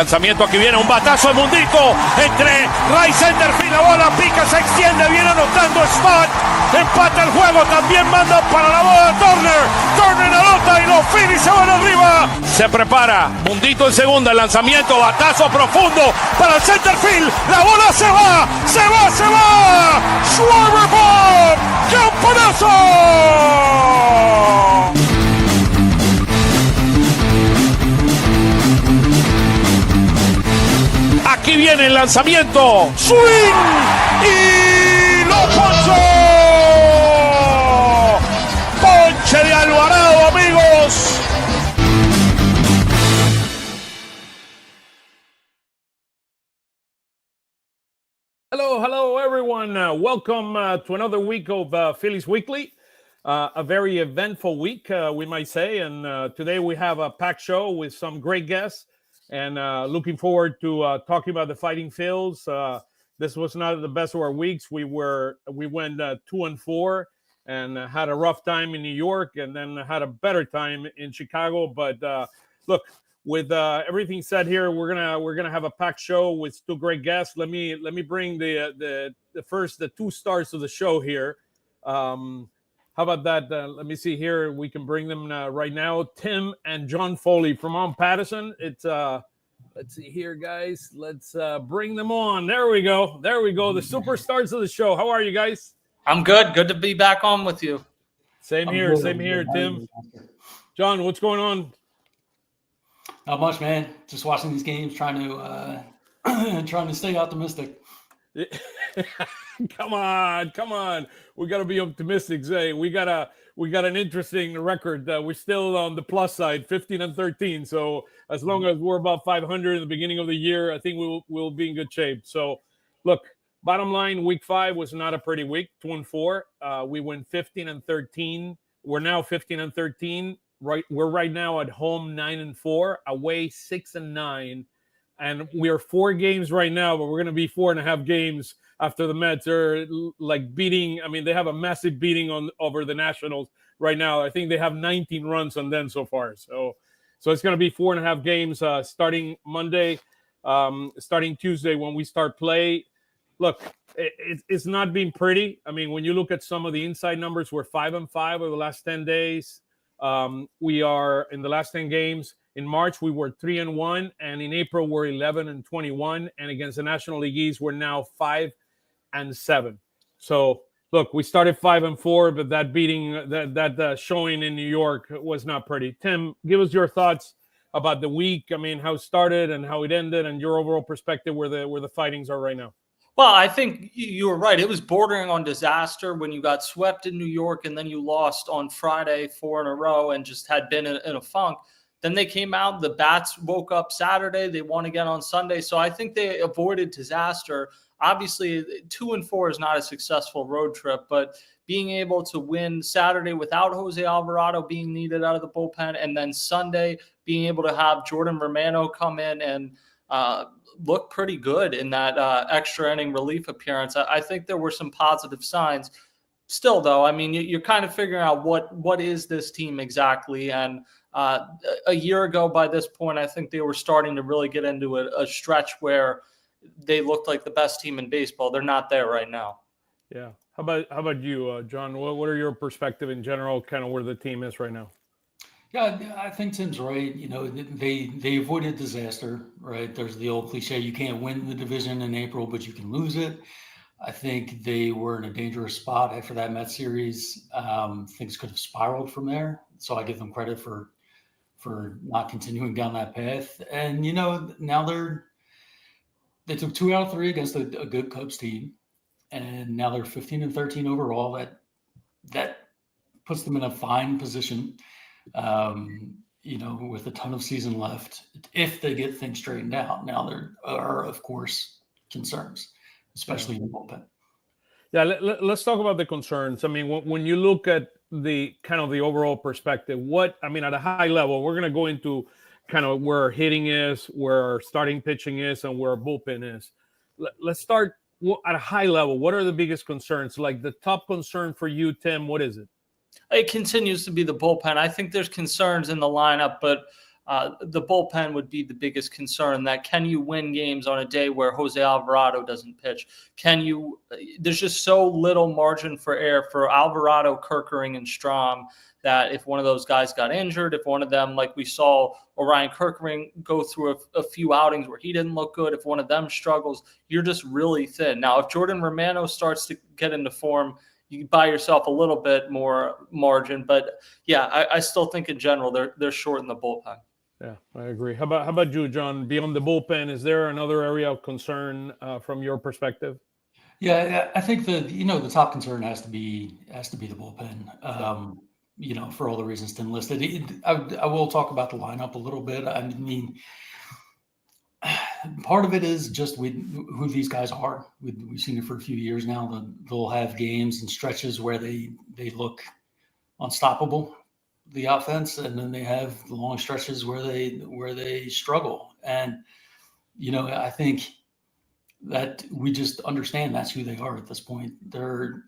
lanzamiento, aquí viene un batazo de Mundito entre right center field, la bola pica, se extiende, viene anotando Stott, empata el juego, también manda para la bola Turner anota y los Phillies se van arriba. Se prepara Mundito en segunda, el lanzamiento, batazo profundo para el center field, la bola se va. Schwarber Bob, ¡campanazo! Aquí viene el lanzamiento, swing y lo ponchó. Ponche de Alvarado, amigos. Hello, everyone. Welcome to another week of Phillies Weekly. A very eventful week, we might say. And today we have a packed show with some great guests. And looking forward to talking about the Fighting Phils. This was not the best of our weeks. We went 2-4 and had a rough time in New York, and then had a better time in Chicago. But look, with everything said here, we're gonna have a packed show with two great guests. Let me bring the two stars of the show here. How about that? Let me see here. We can bring them right now. Tim and John Foley from on Patterson. It's let's see here, guys. Let's bring them on. There we go. The superstars of the show. How are you guys? I'm good. Good to be back on with you. Same here, Tim. John, what's going on? Not much, man. Just watching these games, trying to stay optimistic. Come on. We got to be optimistic, Zay. We got an interesting record. We're still on the plus side, 15-13. So as long as we're about 500 in the beginning of the year, I think we'll be in good shape. So look, bottom line, week 5 was not a pretty week, 2-4. We went 15-13. We're now 15-13. We're right now at home 9-4, away 6-9, and we are 4 games right now, but we're going to be 4.5 games after the Mets are like beating. I mean, they have a massive beating over the Nationals right now. I think they have 19 runs on them so far. So it's going to be 4.5 games starting Monday, starting Tuesday when we start play. Look, it's not been pretty. I mean, when you look at some of the inside numbers, we're 5-5 over the last 10 days. We are in the last 10 games. In March, we were 3-1, and in April, we're 11-21. And against the National League East, we're now 5-7. So, look, we started 5-4, but that beating, that showing in New York was not pretty. Tim, give us your thoughts about the week. I mean, how it started and how it ended, and your overall perspective where the fightings are right now. Well, I think you were right. It was bordering on disaster when you got swept in New York and then you lost on Friday 4 in a row and just had been in a funk. Then they came out, the bats woke up Saturday, they won again on Sunday. So I think they avoided disaster. Obviously, 2-4 is not a successful road trip, but being able to win Saturday without Jose Alvarado being needed out of the bullpen, and then Sunday being able to have Jordan Romano come in and look pretty good in that extra inning relief appearance. I think there were some positive signs. Still, though, I mean, you're kind of figuring out what is this team exactly. And a year ago, by this point, I think they were starting to really get into a stretch where they looked like the best team in baseball. They're not there right now. Yeah. How about you, John? What are your perspective in general, kind of where the team is right now? Yeah, I think Tim's right. You know, they avoided disaster, right? There's the old cliche, you can't win the division in April, but you can lose it. I think they were in a dangerous spot after that Mets series. Things could have spiraled from there. So I give them credit for not continuing down that path. And, you know, now they took 2 out of 3 against a good Cubs team. And now they're 15-13 overall. That puts them in a fine position. You know, with a ton of season left, if they get things straightened out. Now there are, of course, concerns, especially in the bullpen. Yeah, let's talk about the concerns. I mean, when you look at the kind of the overall perspective, at a high level, we're going to go into kind of where hitting is, where our starting pitching is, and where our bullpen is. Let's start at a high level. What are the biggest concerns? Like the top concern for you, Tim, what is it? It continues to be the bullpen. I think there's concerns in the lineup, but The bullpen would be the biggest concern. That can you win games on a day where Jose Alvarado doesn't pitch? There's just so little margin for error for Alvarado, Kerkering, and Strahm that if one of those guys got injured, if one of them, like we saw Orion Kerkering go through a few outings where he didn't look good, if one of them struggles, you're just really thin. Now, if Jordan Romano starts to get into form, you buy yourself a little bit more margin. But yeah, I still think in general they're short in the bullpen. Yeah, I agree. How about you, John? Beyond the bullpen, is there another area of concern from your perspective? Yeah, I think the top concern has to be the bullpen. For all the reasons Tim listed. I will talk about the lineup a little bit. I mean, part of it is just who these guys are. We've seen it for a few years now. They'll have games and stretches where they look unstoppable, the offense, and then they have the long stretches where they struggle. And I think that we just understand that's who they are at this point. They're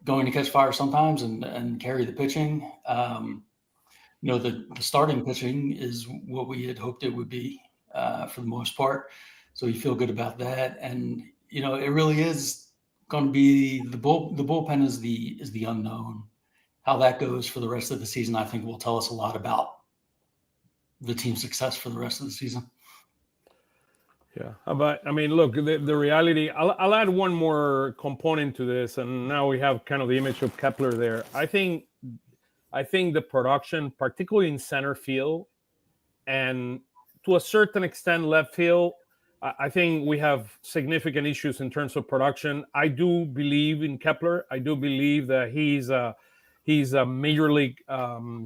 going to catch fire sometimes and carry the pitching. The starting pitching is what we had hoped it would be for the most part. So you feel good about that. And, it really is going to be the bullpen is the unknown. How that goes for the rest of the season, I think, will tell us a lot about the team's success for the rest of the season. Yeah, look, the reality, I'll add one more component to this, and now we have kind of the image of Kepler there. I think the production, particularly in center field and to a certain extent left field, I think we have significant issues in terms of production. I do believe in Kepler. I do believe that he's a major league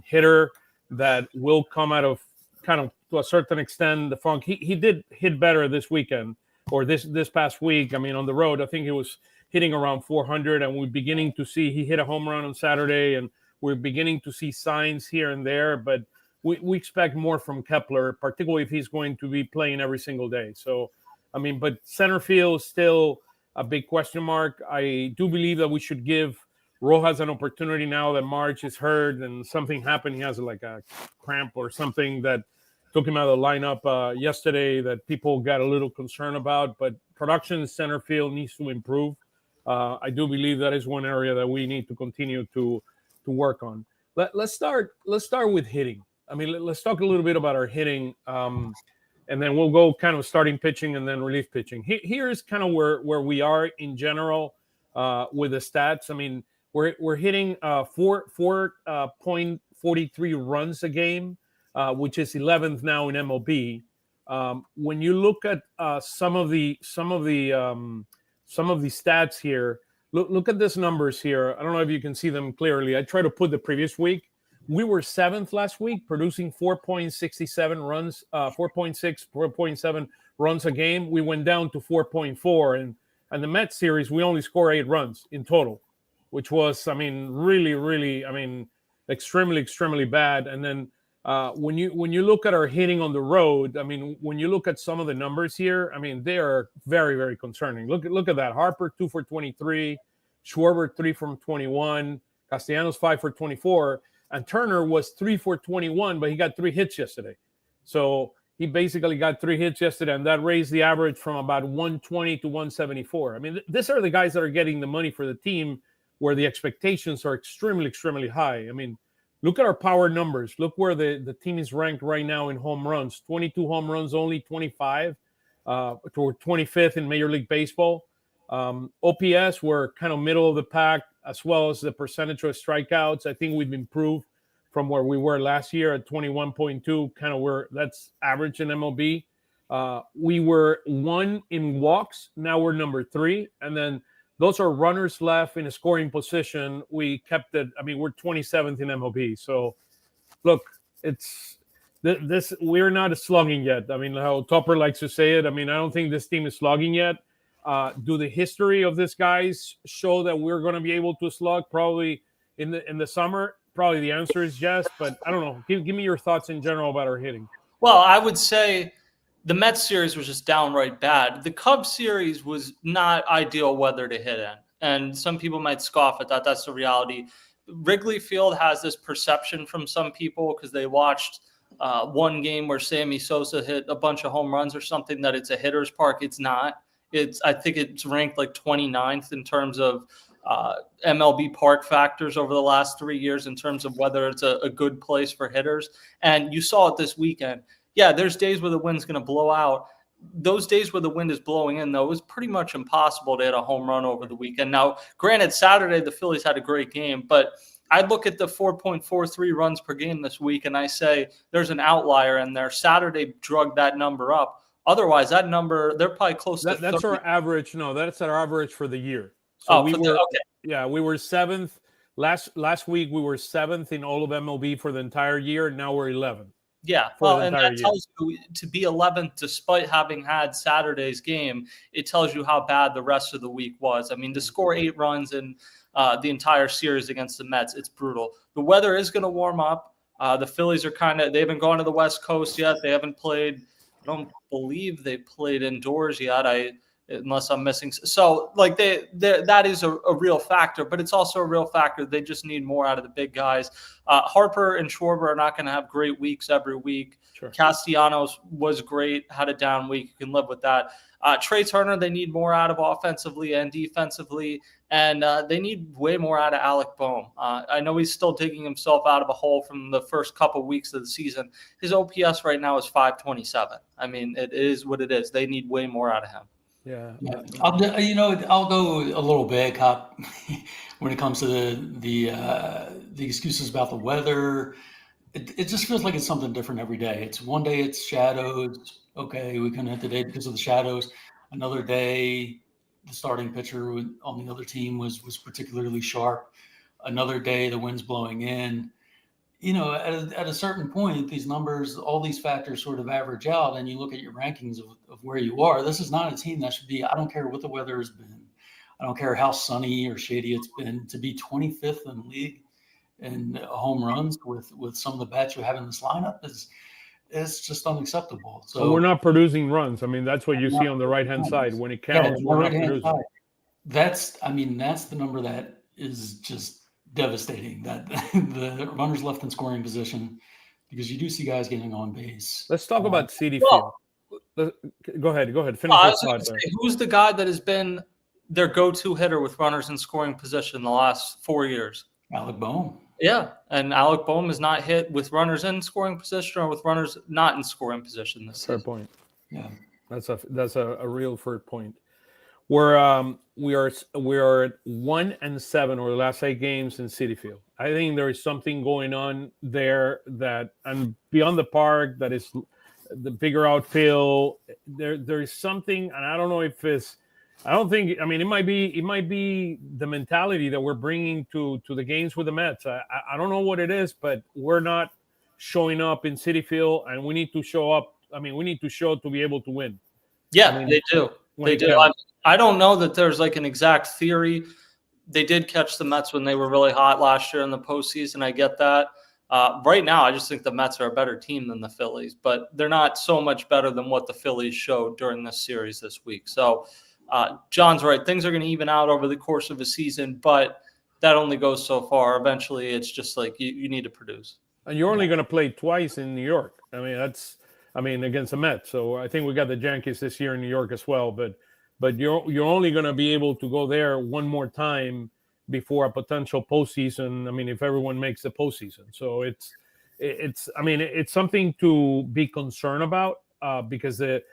hitter that will come out of kind of, to a certain extent, the funk. He did hit better this weekend or this past week. I mean, on the road, I think he was hitting around 400, and we're beginning to see he hit a home run on Saturday, and we're beginning to see signs here and there. But we expect more from Kepler, particularly if he's going to be playing every single day. So, but center field is still a big question mark. I do believe that we should give Rojas an opportunity now that March is hurt and something happened. He has like a cramp or something that took him out of the lineup yesterday that people got a little concerned about. But production in center field needs to improve. I do believe that is one area that we need to continue to work on. Let's start with hitting. Let's talk a little bit about our hitting, and then we'll go kind of starting pitching and then relief pitching. Here's kind of where we are in general with the stats. We're hitting 4.43 runs a game, which is 11th now in MLB. When you look at some of the stats here, look at these numbers here. I don't know if you can see them clearly. I try to put the previous week. We were 7th last week, producing 4.67 runs, 4.7 runs a game. We went down to 4.4, and the Mets series we only score 8 runs in total, which was, really, extremely bad. And then when you look at our hitting on the road, when you look at some of the numbers here, they are very, very concerning. Look at that. Harper 2 for 23, Schwarber 3 from 21, Castellanos 5 for 24, and Turner was 3 for 21, but he got 3 hits yesterday. So he basically got 3 hits yesterday, and that raised the average from about 120 to 174. These are the guys that are getting the money for the team, where the expectations are extremely high. Look at our power numbers. Look where the team is ranked right now in home runs. 22 home runs, only 25. We're 25th in Major League Baseball. OPS, we're kind of middle of the pack, as well as the percentage of strikeouts. I think we've improved from where we were last year at 21.2, kind of where that's average in MLB. We were 1 in walks. Now we're number 3. And then those are runners left in a scoring position. We kept it. We're 27th in MLB. So, look, it's this. We're not slugging yet. How Topper likes to say it. I don't think this team is slugging yet. Do the history of these guys show that we're going to be able to slug probably in the summer? Probably the answer is yes. But I don't know. Give me your thoughts in general about our hitting. Well, I would say the Mets series was just downright bad. The Cubs series was not ideal weather to hit in. And some people might scoff at that. That's the reality. Wrigley Field has this perception from some people because they watched one game where Sammy Sosa hit a bunch of home runs or something that it's a hitter's park. It's not. I think it's ranked like 29th in terms of MLB park factors over the last 3 years in terms of whether it's a good place for hitters. And you saw it this weekend. Yeah, there's days where the wind's going to blow out. Those days where the wind is blowing in, though, it was pretty much impossible to hit a home run over the weekend. Now, granted, Saturday, the Phillies had a great game, but I look at the 4.43 runs per game this week, and I say there's an outlier in there. Saturday drugged that number up. Otherwise, that number, they're probably close to 30. That's our average. No, that's our average for the year. So we were seventh. Last week, we were seventh in all of MLB for the entire year. Now we're 11th. Yeah, well, and that tells you to be 11th despite having had Saturday's game. It tells you how bad the rest of the week was. I mean, to score 8 runs in the entire series against the Mets, it's brutal. The weather is going to warm up. The Phillies are they haven't gone to the West Coast yet. They haven't played. I don't believe they played indoors yet. Unless I'm missing. So like that is a real factor, but it's also a real factor. They just need more out of the big guys. Harper and Schwarber are not going to have great weeks every week. Sure. Castellanos was great, had a down week. You can live with that. Trey Turner, they need more out of offensively and defensively, and they need way more out of Alec Boehm. I know he's still digging himself out of a hole from the first couple weeks of the season. His OPS right now is 527. I mean, it is what it is. They need way more out of him. Yeah. I'll go a little big hop when it comes to the excuses about the weather. It just feels like it's something different every day. It's one day it's shadows. Okay, we couldn't hit today because of the shadows. Another day, the starting pitcher on the other team was particularly sharp. Another day, the wind's blowing in. At a certain point, these numbers, all these factors sort of average out, and you look at your rankings of where you are. This is not a team that should be, I don't care what the weather has been. I don't care how sunny or shady it's been. To be 25th in the league in home runs with some of the bats you have in this lineup is just unacceptable. So we're not producing runs. I mean, that's what you see on the right-hand side. When it counts, we're not producing. Side. That's the number that is just devastating, that the runners left in scoring position, because you do see guys getting on base. Let's talk about Citi Field. Go ahead. Finish your thought there. Who's the guy that has been their go-to hitter with runners in scoring position the last 4 years? Alec Boehm. Yeah, and Alec Boehm is not hit with runners in scoring position or with runners not in scoring position this season. Fair point. Yeah, that's a real fair point. We are 1-7 over the last 8 games in Citi Field. I think there is something going on there and beyond the park, that is the bigger outfield. There is something, and I don't know if it's. I don't think. I mean, it might be the mentality that we're bringing to the games with the Mets. I don't know what it is, but we're not showing up in Citi Field, and we need to show up. I mean, we need to show to be able to win. Yeah, they do. They do. I don't know that there's like an exact theory. They did catch the Mets when they were really hot last year in the postseason. I get that. Right now, I just think the Mets are a better team than the Phillies, but they're not so much better than what the Phillies showed during this series this week. So John's right. Things are going to even out over the course of a season, but that only goes so far. Eventually, it's just like you need to produce. And you're only going to play twice in New York. I mean, against the Mets. So I think we got the Yankees this year in New York as well, but you're only going to be able to go there one more time before a potential postseason. I mean, if everyone makes the postseason, so it's something to be concerned about because the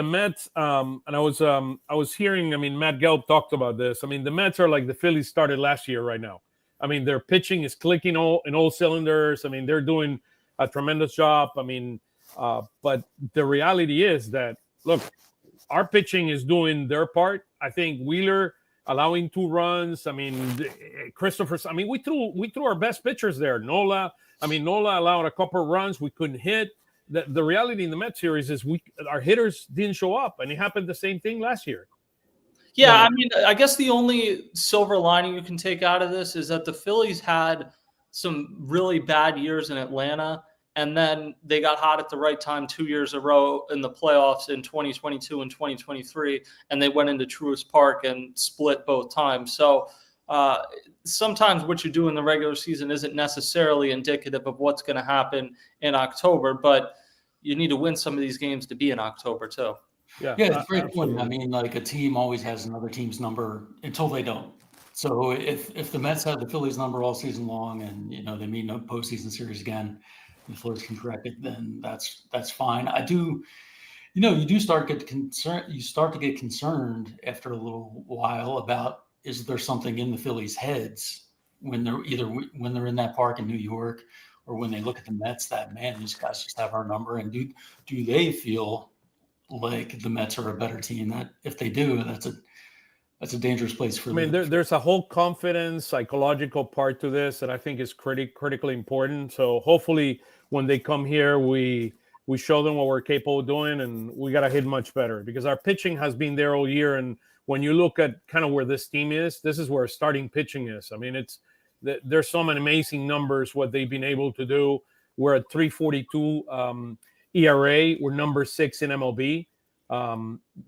Mets and I was hearing. I mean, Matt Gelb talked about this. I mean, the Mets are like the Phillies started last year right now. I mean, their pitching is clicking in all cylinders. I mean, they're doing a tremendous job. I mean, but the reality is that look. Our pitching is doing their part. I think Wheeler allowing 2 runs. I mean, Christopher. I mean, we threw our best pitchers there. Nola allowed a couple of runs. We couldn't hit. The reality in the Mets series is our hitters didn't show up, and it happened the same thing last year. Yeah, I mean, I guess the only silver lining you can take out of this is that the Phillies had some really bad years in Atlanta. And then they got hot at the right time 2 years in a row in the playoffs in 2022 and 2023. And they went into Truist Park and split both times. So sometimes what you do in the regular season isn't necessarily indicative of what's going to happen in October, but you need to win some of these games to be in October too. Yeah, it's a great point. I mean, like, a team always has another team's number until they don't. So if the Mets had the Phillies number all season long and, they meet in a postseason series again, the Phillies can correct it, then that's fine. I do, you do start to get concerned. You start to get concerned after a little while about, is there something in the Phillies' heads when they're in that park in New York, or when they look at the Mets, that, man, these guys just have our number, and do they feel like the Mets are a better team? That if they do, that's a dangerous place for them. I mean, there's a whole confidence, psychological part to this that I think is critically important. So hopefully when they come here, we show them what we're capable of doing, and we got to hit much better, because our pitching has been there all year. And when you look at kind of where this team is, this is where starting pitching is. I mean, there's some amazing numbers, what they've been able to do. We're at 3.42 ERA. We're number 6 in MLB.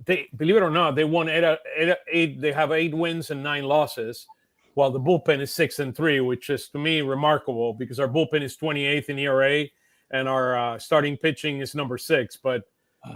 They, believe it or not, they won eight. They have 8 wins and 9 losses, while the bullpen is 6-3, which is, to me, remarkable, because our bullpen is 28th in ERA and our starting pitching is number 6. But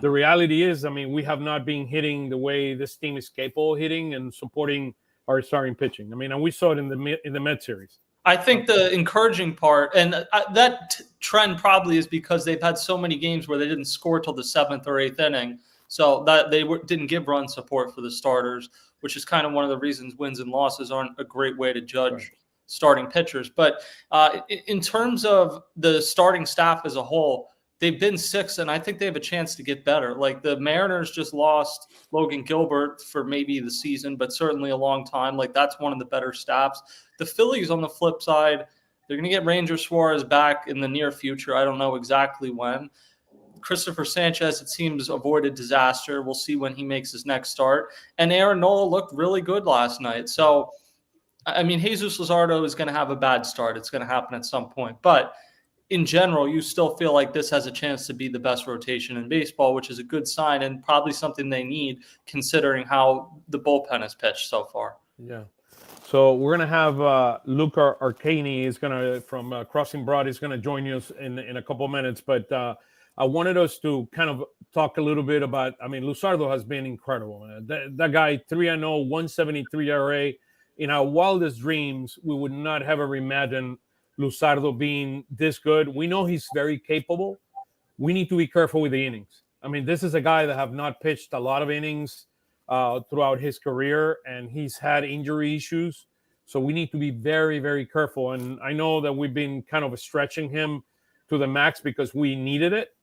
the reality is, I mean, we have not been hitting the way this team is capable of hitting and supporting our starting pitching. I mean, and we saw it in the Met series. I think the encouraging part, and that trend probably is because they've had so many games where they didn't score till the 7th or 8th inning. So that they didn't give run support for the starters, which is kind of one of the reasons wins and losses aren't a great way to judge starting pitchers. But in terms of the starting staff as a whole, they've been 6, and I think they have a chance to get better. Like, the Mariners just lost Logan Gilbert for maybe the season, but certainly a long time. Like, that's one of the better staffs. The Phillies, on the flip side, they're going to get Ranger Suarez back in the near future. I don't know exactly when. Christopher Sanchez, it seems, avoided disaster. We'll see when he makes his next start. And Aaron Nola looked really good last night. So, I mean, Jesus Luzardo is going to have a bad start. It's going to happen at some point. But in general, you still feel like this has a chance to be the best rotation in baseball, which is a good sign and probably something they need, considering how the bullpen has pitched so far. Yeah. So we're going to have Luca Arcani is going to, from Crossing Broad, is going to join us in a couple of minutes. But I wanted us to kind of talk a little bit about, I mean, Luzardo has been incredible. That guy, 3-0, 173 ERA. In our wildest dreams, we would not have ever imagined Luzardo being this good. We know he's very capable. We need to be careful with the innings. I mean, this is a guy that have not pitched a lot of innings throughout his career, and he's had injury issues. So we need to be very, very careful. And I know that we've been kind of stretching him to the max because we needed it.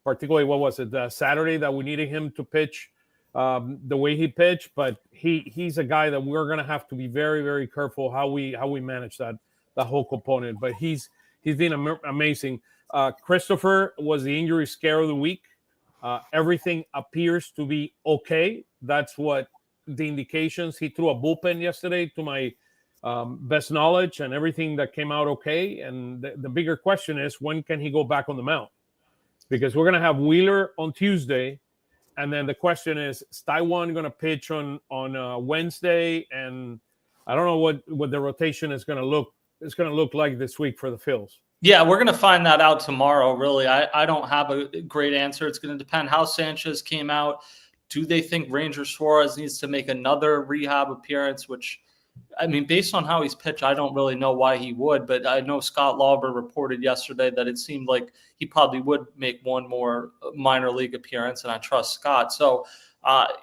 Particularly, what was it, Saturday, that we needed him to pitch the way he pitched. But he's a guy that we're going to have to be very, very careful how we manage that whole component. But he's been amazing. Christopher was the injury scare of the week. Everything appears to be okay. That's what the indications. He threw a bullpen yesterday, to my best knowledge, and everything that came out okay. And the bigger question is, when can he go back on the mound? Because we're going to have Wheeler on Tuesday, and then the question is Taiwan going to pitch on Wednesday? And I don't know what the rotation is going to look like this week for the Phils. Yeah, we're going to find that out tomorrow, really. I don't have a great answer. It's going to depend how Sanchez came out. Do they think Ranger Suarez needs to make another rehab appearance, which, I mean, based on how he's pitched, I don't really know why he would. But I know Scott Lauber reported yesterday that it seemed like he probably would make one more minor league appearance, and I trust Scott. So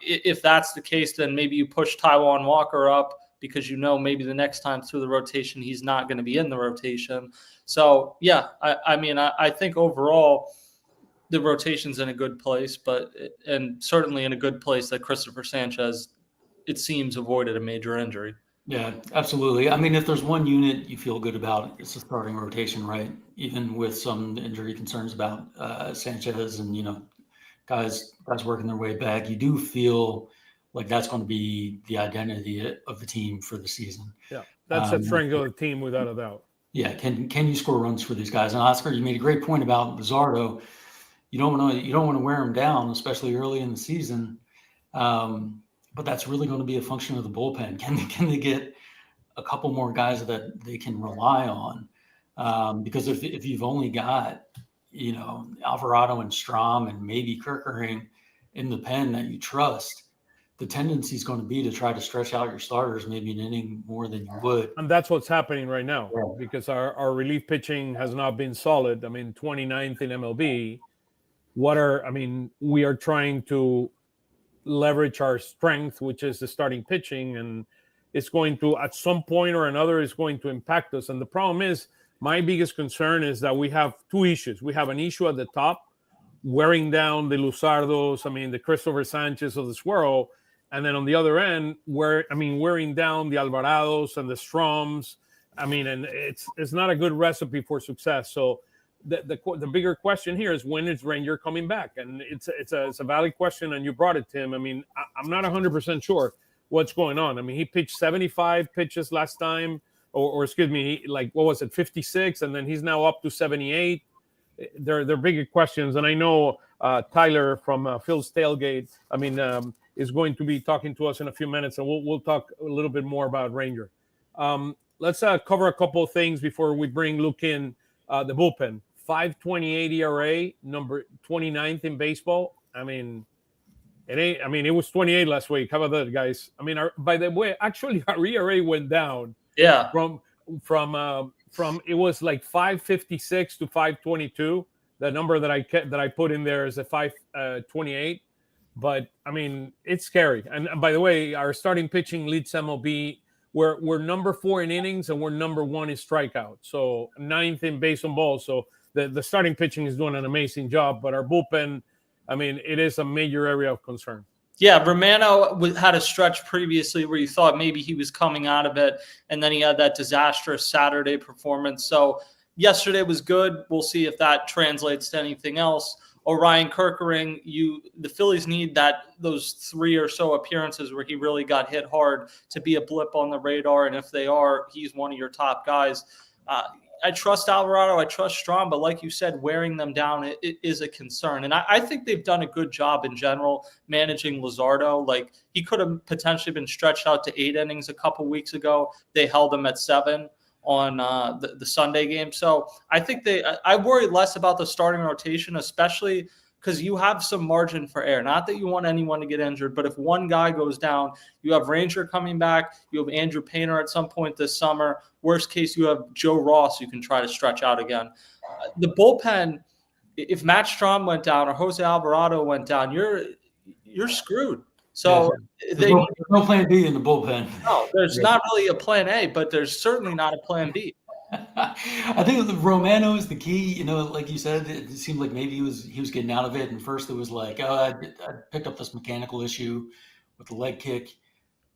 if that's the case, then maybe you push Taijuan Walker up, because maybe the next time through the rotation, he's not going to be in the rotation. So, yeah, I think overall the rotation's in a good place, and certainly in a good place that Christopher Sanchez, it seems, avoided a major injury. Yeah, absolutely. I mean, if there's one unit you feel good about, it's the starting rotation, right? Even with some injury concerns about Sanchez and, guys working their way back, you do feel like that's going to be the identity of the team for the season. Yeah, that's a strength of the team without a doubt. Yeah, can you score runs for these guys? And Oscar, you made a great point about Luzardo. You don't want to wear him down, especially early in the season. But that's really going to be a function of the bullpen. Can they get a couple more guys that they can rely on. Because if you've only got, Alvarado and Strom and maybe Kerkering in the pen that you trust, the tendency is going to be to try to stretch out your starters maybe an inning more than you would. And that's what's happening right now because our relief pitching has not been solid. I mean, 29th in MLB. We are trying to leverage our strength, which is the starting pitching, and it's going to, at some point or another, is going to impact us. And the problem is, my biggest concern is that we have two issues. We have an issue at the top, wearing down the Luzardos, the Christopher Sanchez of this world. And then on the other end, wearing down the Alvarados and the Stroms. And it's not a good recipe for success. So the bigger question here is, when is Ranger coming back? And it's a valid question, and you brought it, Tim. I'm not 100% sure what's going on. He pitched 75 pitches last time, or excuse me, what was it, 56, and then he's now up to 78. They're bigger questions, and I know Tyler from Phil's Tailgate, is going to be talking to us in a few minutes, and we'll talk a little bit more about Ranger. Let's cover a couple of things before we bring Luke in. The bullpen, 5.28 ERA, number 29th in baseball. It was 28 last week. How about that, guys? By the way, actually, our ERA went down. Yeah. From it was like 5.56 to 5.22. The number that I put in there is a 5.28. But it's scary. And by the way, our starting pitching leads MLB. We're number 4 in innings, and we're number 1 in strikeouts. So 9th in base on balls. So the starting pitching is doing an amazing job, but our bullpen, it is a major area of concern. Yeah, Romano had a stretch previously where you thought maybe he was coming out of it, and then he had that disastrous Saturday performance. So yesterday was good. We'll see if that translates to anything else. Orion Kerkering, the Phillies need those 3 or so appearances where he really got hit hard to be a blip on the radar, and if they are, he's one of your top guys. I trust Alvarado, I trust Strom, but like you said, wearing them down it is a concern. And I think they've done a good job in general managing Luzardo. Like, he could have potentially been stretched out to 8 innings a couple weeks ago. They held him at 7 on the Sunday game. So I think I worry less about the starting rotation, especially because you have some margin for error. Not that you want anyone to get injured, but if one guy goes down, you have Ranger coming back, you have Andrew Painter at some point this summer. Worst case, you have Joe Ross you can try to stretch out again. The bullpen, if Matt Strom went down or Jose Alvarado went down, you're screwed. So there's no plan B in the bullpen. No, there's not really a plan A, but there's certainly not a plan B. I think the Romano is the key. Like you said, it seemed like maybe he was getting out of it. And first it was like, I picked up this mechanical issue with the leg kick.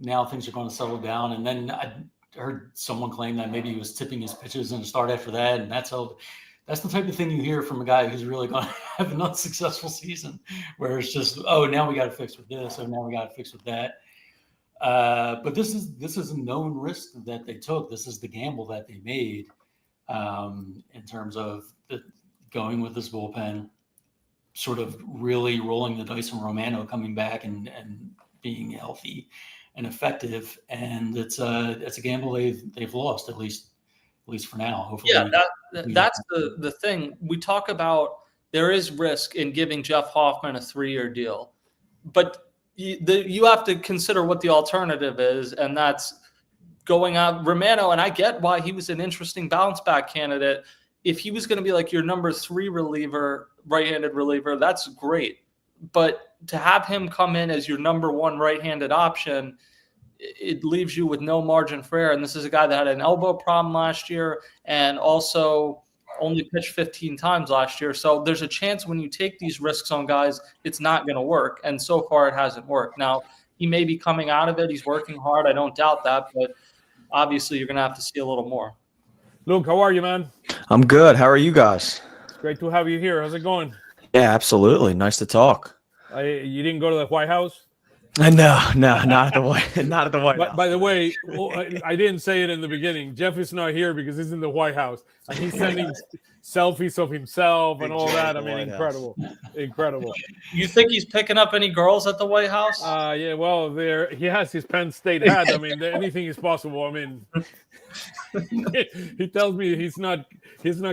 Now things are going to settle down. And then I heard someone claim that maybe he was tipping his pitches in the start after that. And that's the type of thing you hear from a guy who's really going to have an unsuccessful season, where it's just, now we got to fix with this, or now we got to fix with that. But this is a known risk that they took. This is the gamble that they made in terms of going with this bullpen, sort of really rolling the dice on Romano coming back and being healthy and effective. And it's a gamble they've lost, at least for now. Hopefully, yeah, that's the thing. We talk about there is risk in giving Jeff Hoffman a 3-year deal, but you have to consider what the alternative is, and that's going out Romano. And I get why he was an interesting bounce back candidate. If he was going to be like your number 3 reliever, right-handed reliever, that's great. But to have him come in as your number 1 right-handed option, it leaves you with no margin for error. And this is a guy that had an elbow problem last year and also only pitched 15 times last year. So there's a chance when you take these risks on guys, it's not going to work. And so far it hasn't worked. Now, he may be coming out of it. He's working hard. I don't doubt that. But obviously you're going to have to see a little more. Luke, how are you, man? I'm good. How are you guys? It's great to have you here. How's it going? Yeah, absolutely. Nice to talk. You didn't go to the White House? No, not at the not at the White House. By the way, I didn't say it in the beginning. Jeff is not here because he's in the White House and he's sending selfies of himself and all that. I mean, incredible. You think he's picking up any girls at the White House? Yeah, well, he has his Penn State hat. I mean, anything is possible. I mean, he tells me he's not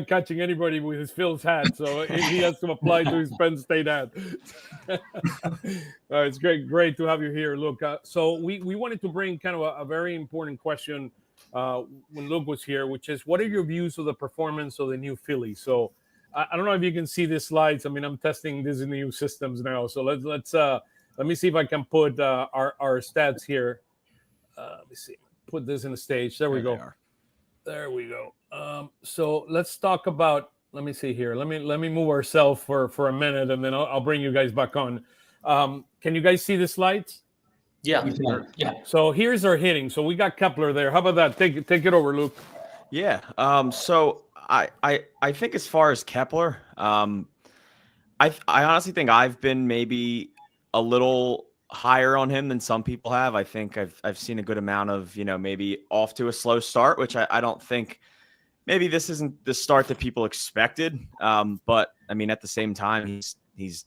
catching anybody with his Phil's hat, so he has to apply to his Penn State hat. It's great to have you here, Luke. So we wanted to bring kind of a very important question when Luke was here, which is, what are your views of the performance of the new Phillies? So I don't know if you can see these slides. I mean, I'm testing these new systems now, so let me see if I can put our stats here. Let me see. Put this in the stage. There we go. There we go. So let's talk about. Let me see here. Let me move ourselves for a minute, and then I'll bring you guys back on. Can you guys see the slides? Yeah. So here's our hitting. So we got Kepler there. How about that? Take it over, Luke. Yeah. So I think as far as Kepler, I honestly think I've been maybe a little higher on him than some people have. I think I've seen a good amount of, maybe off to a slow start, which I don't think maybe this isn't the start that people expected. But I mean, at the same time, he's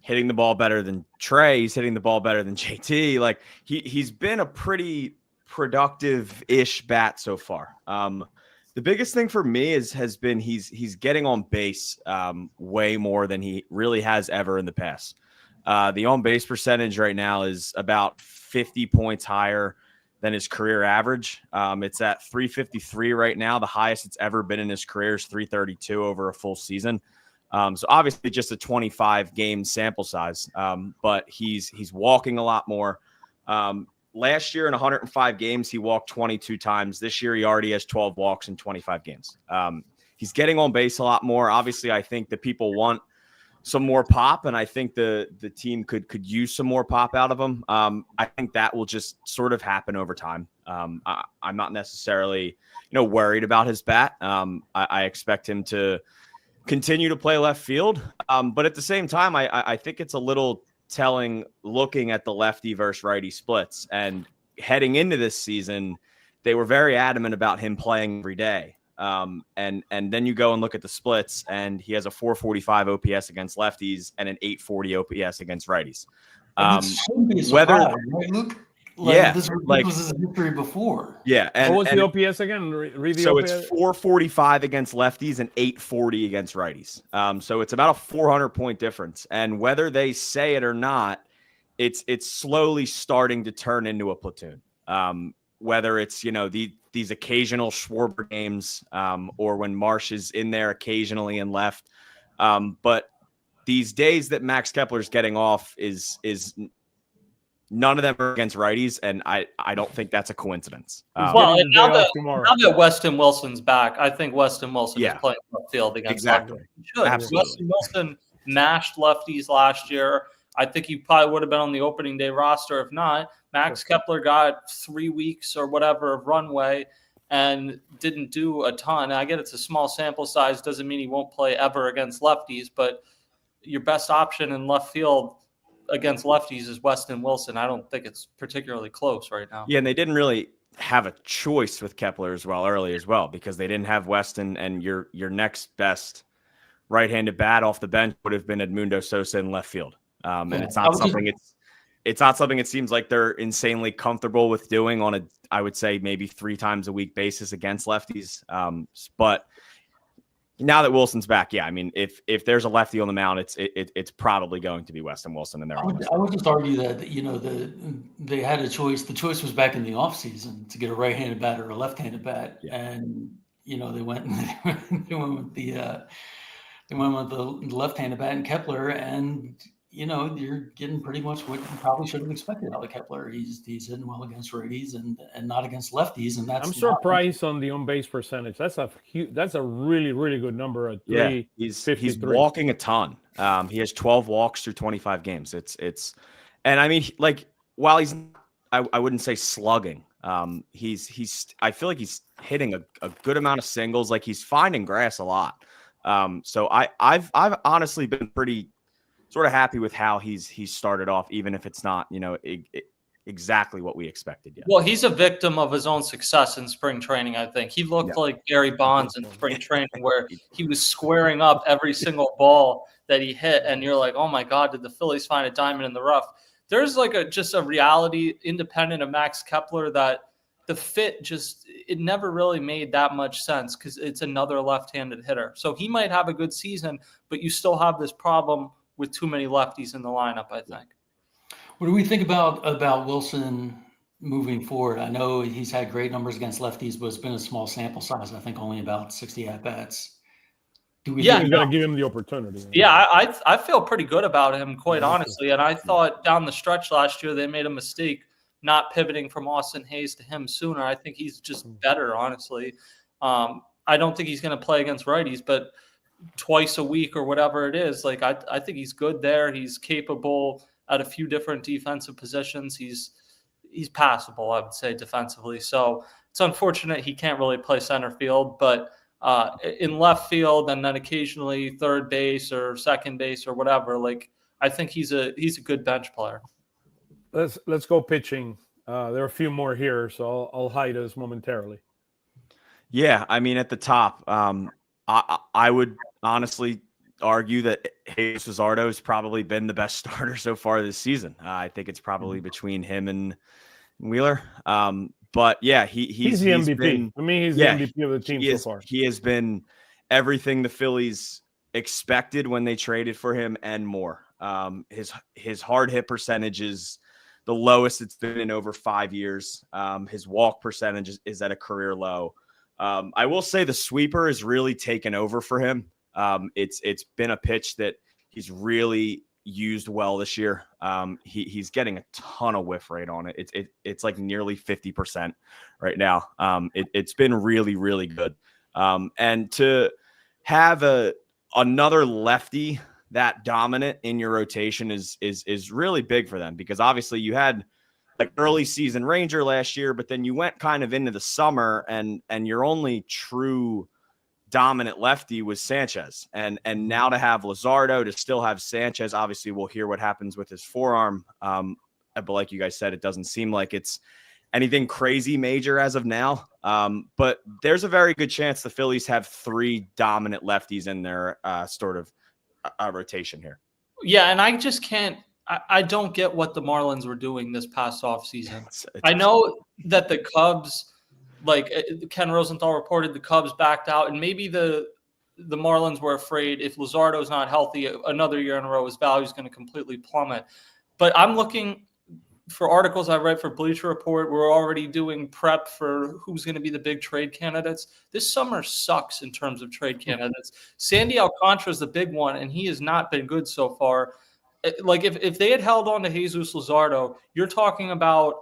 hitting the ball better than Trey. He's hitting the ball better than JT. Like he's been a pretty productive-ish bat so far. The biggest thing for me has been he's getting on base way more than he really has ever in the past. The on-base percentage right now is about 50 points higher than his career average. It's at 353 right now. The highest it's ever been in his career is 332 over a full season. So obviously just a 25-game sample size, but he's walking a lot more. Last year in 105 games, he walked 22 times. This year, he already has 12 walks in 25 games. He's getting on base a lot more. Obviously, I think the people want some more pop, and I think the team could use some more pop out of him. I think that will just sort of happen over time. I'm not necessarily, worried about his bat. I expect him to continue to play left field, but at the same time, I think it's a little telling looking at the lefty versus righty splits. And heading into this season, they were very adamant about him playing every day. And then you go and look at the splits, and he has a 445 OPS against lefties and an 840 OPS against righties. Whether right, Luke? This was his history before. Yeah. And what was the OPS again? Read the so OPS. It's 445 against lefties and 840 against righties. So it's about a 400-point difference. And whether they say it or not, it's slowly starting to turn into a platoon. Whether it's, these occasional Schwarber games or when Marsh is in there occasionally and left. But these days that Max Kepler's getting off is none of them are against righties, and I don't think that's a coincidence. Well, and now that Weston Wilson's back, I think Weston Wilson is playing left field against lefties. Absolutely. Weston Wilson mashed lefties last year. I think he probably would have been on the opening day roster. If not, Max Kepler got 3 weeks or whatever of runway and didn't do a ton. I get it's a small sample size. Doesn't mean he won't play ever against lefties, but your best option in left field against lefties is Weston Wilson. I don't think it's particularly close right now. Yeah, and they didn't really have a choice with Kepler early as well, because they didn't have Weston, and your next best right-handed bat off the bench would have been Edmundo Sosa in left field. And it's not something it seems like they're insanely comfortable with doing on I would say maybe 3 times a week basis against lefties. But now that Wilson's back, I mean, if there's a lefty on the mound, it's probably going to be Weston Wilson. And I would just argue that they had a choice. The choice was back in the offseason to get a right-handed bat or a left-handed bat, and they went with the left-handed bat in Kepler, and you're getting pretty much what you probably should have expected out of Kepler. He's hitting well against righties and not against lefties, and that's. I'm surprised on the on-base percentage. That's a really, really good number at 353. He's walking a ton. He has 12 walks through 25 games. And I mean, like, while he's I wouldn't say slugging. He's I feel like he's hitting a good amount of singles. Like, he's finding grass a lot. So I've honestly been pretty sort of happy with how he's started off, even if it's not, exactly what we expected yet. Well, he's a victim of his own success in spring training, I think. He looked like Gary Bonds in spring training, where he was squaring up every single ball that he hit, and you're like, oh my God, did the Phillies find a diamond in the rough? There's like just a reality independent of Max Kepler that the fit it never really made that much sense because it's another left-handed hitter. So he might have a good season, but you still have this problem with too many lefties in the lineup, I think. What do we think about Wilson moving forward? I know he's had great numbers against lefties, but it's been a small sample size. I think only about 60 at-bats. You got to give him the opportunity. Yeah, I feel pretty good about him, quite honestly. And I thought down the stretch last year they made a mistake not pivoting from Austin Hayes to him sooner. I think he's just better, honestly. I don't think he's going to play against righties, but twice a week or whatever it is, like I think he's good there. He's capable at a few different defensive positions. He's passable, I would say, defensively. So it's unfortunate he can't really play center field, but in left field and then occasionally third base or second base or whatever, like I think he's a good bench player. Let's go pitching. There are a few more here, so I'll hide us momentarily. Yeah, I mean, at the top, I would honestly argue that Jesus Luzardo has probably been the best starter so far this season. I think it's probably between him and Wheeler. But yeah, he's the MVP. He's the MVP of the team so far. He has been everything the Phillies expected when they traded for him and more. His hard hit percentage is the lowest it's been in over 5 years. His walk percentage is at a career low. I will say the sweeper has really taken over for him. It's been a pitch that he's really used well this year. He's getting a ton of whiff rate on it. It's like nearly 50% right now. It's been really, really good. And to have another lefty that dominant in your rotation is really big for them, because obviously you had like early season Ranger last year, but then you went kind of into the summer and your only true dominant lefty was Sanchez. And now to have Luzardo, to still have Sanchez, obviously we'll hear what happens with his forearm. But like you guys said, it doesn't seem like it's anything crazy major as of now. But there's a very good chance the Phillies have 3 dominant lefties in their sort of rotation here. Yeah, and I just can't. I don't get what the Marlins were doing this past offseason. I know that the Cubs, like Ken Rosenthal reported, the Cubs backed out, and maybe the Marlins were afraid if Luzardo's not healthy another year in a row, his value is going to completely plummet. But I'm looking for articles I read for Bleacher Report. We're already doing prep for who's going to be the big trade candidates. This summer sucks in terms of trade candidates. Sandy Alcantara is the big one, and he has not been good so far. Like if they had held on to Jesus Luzardo, you're talking about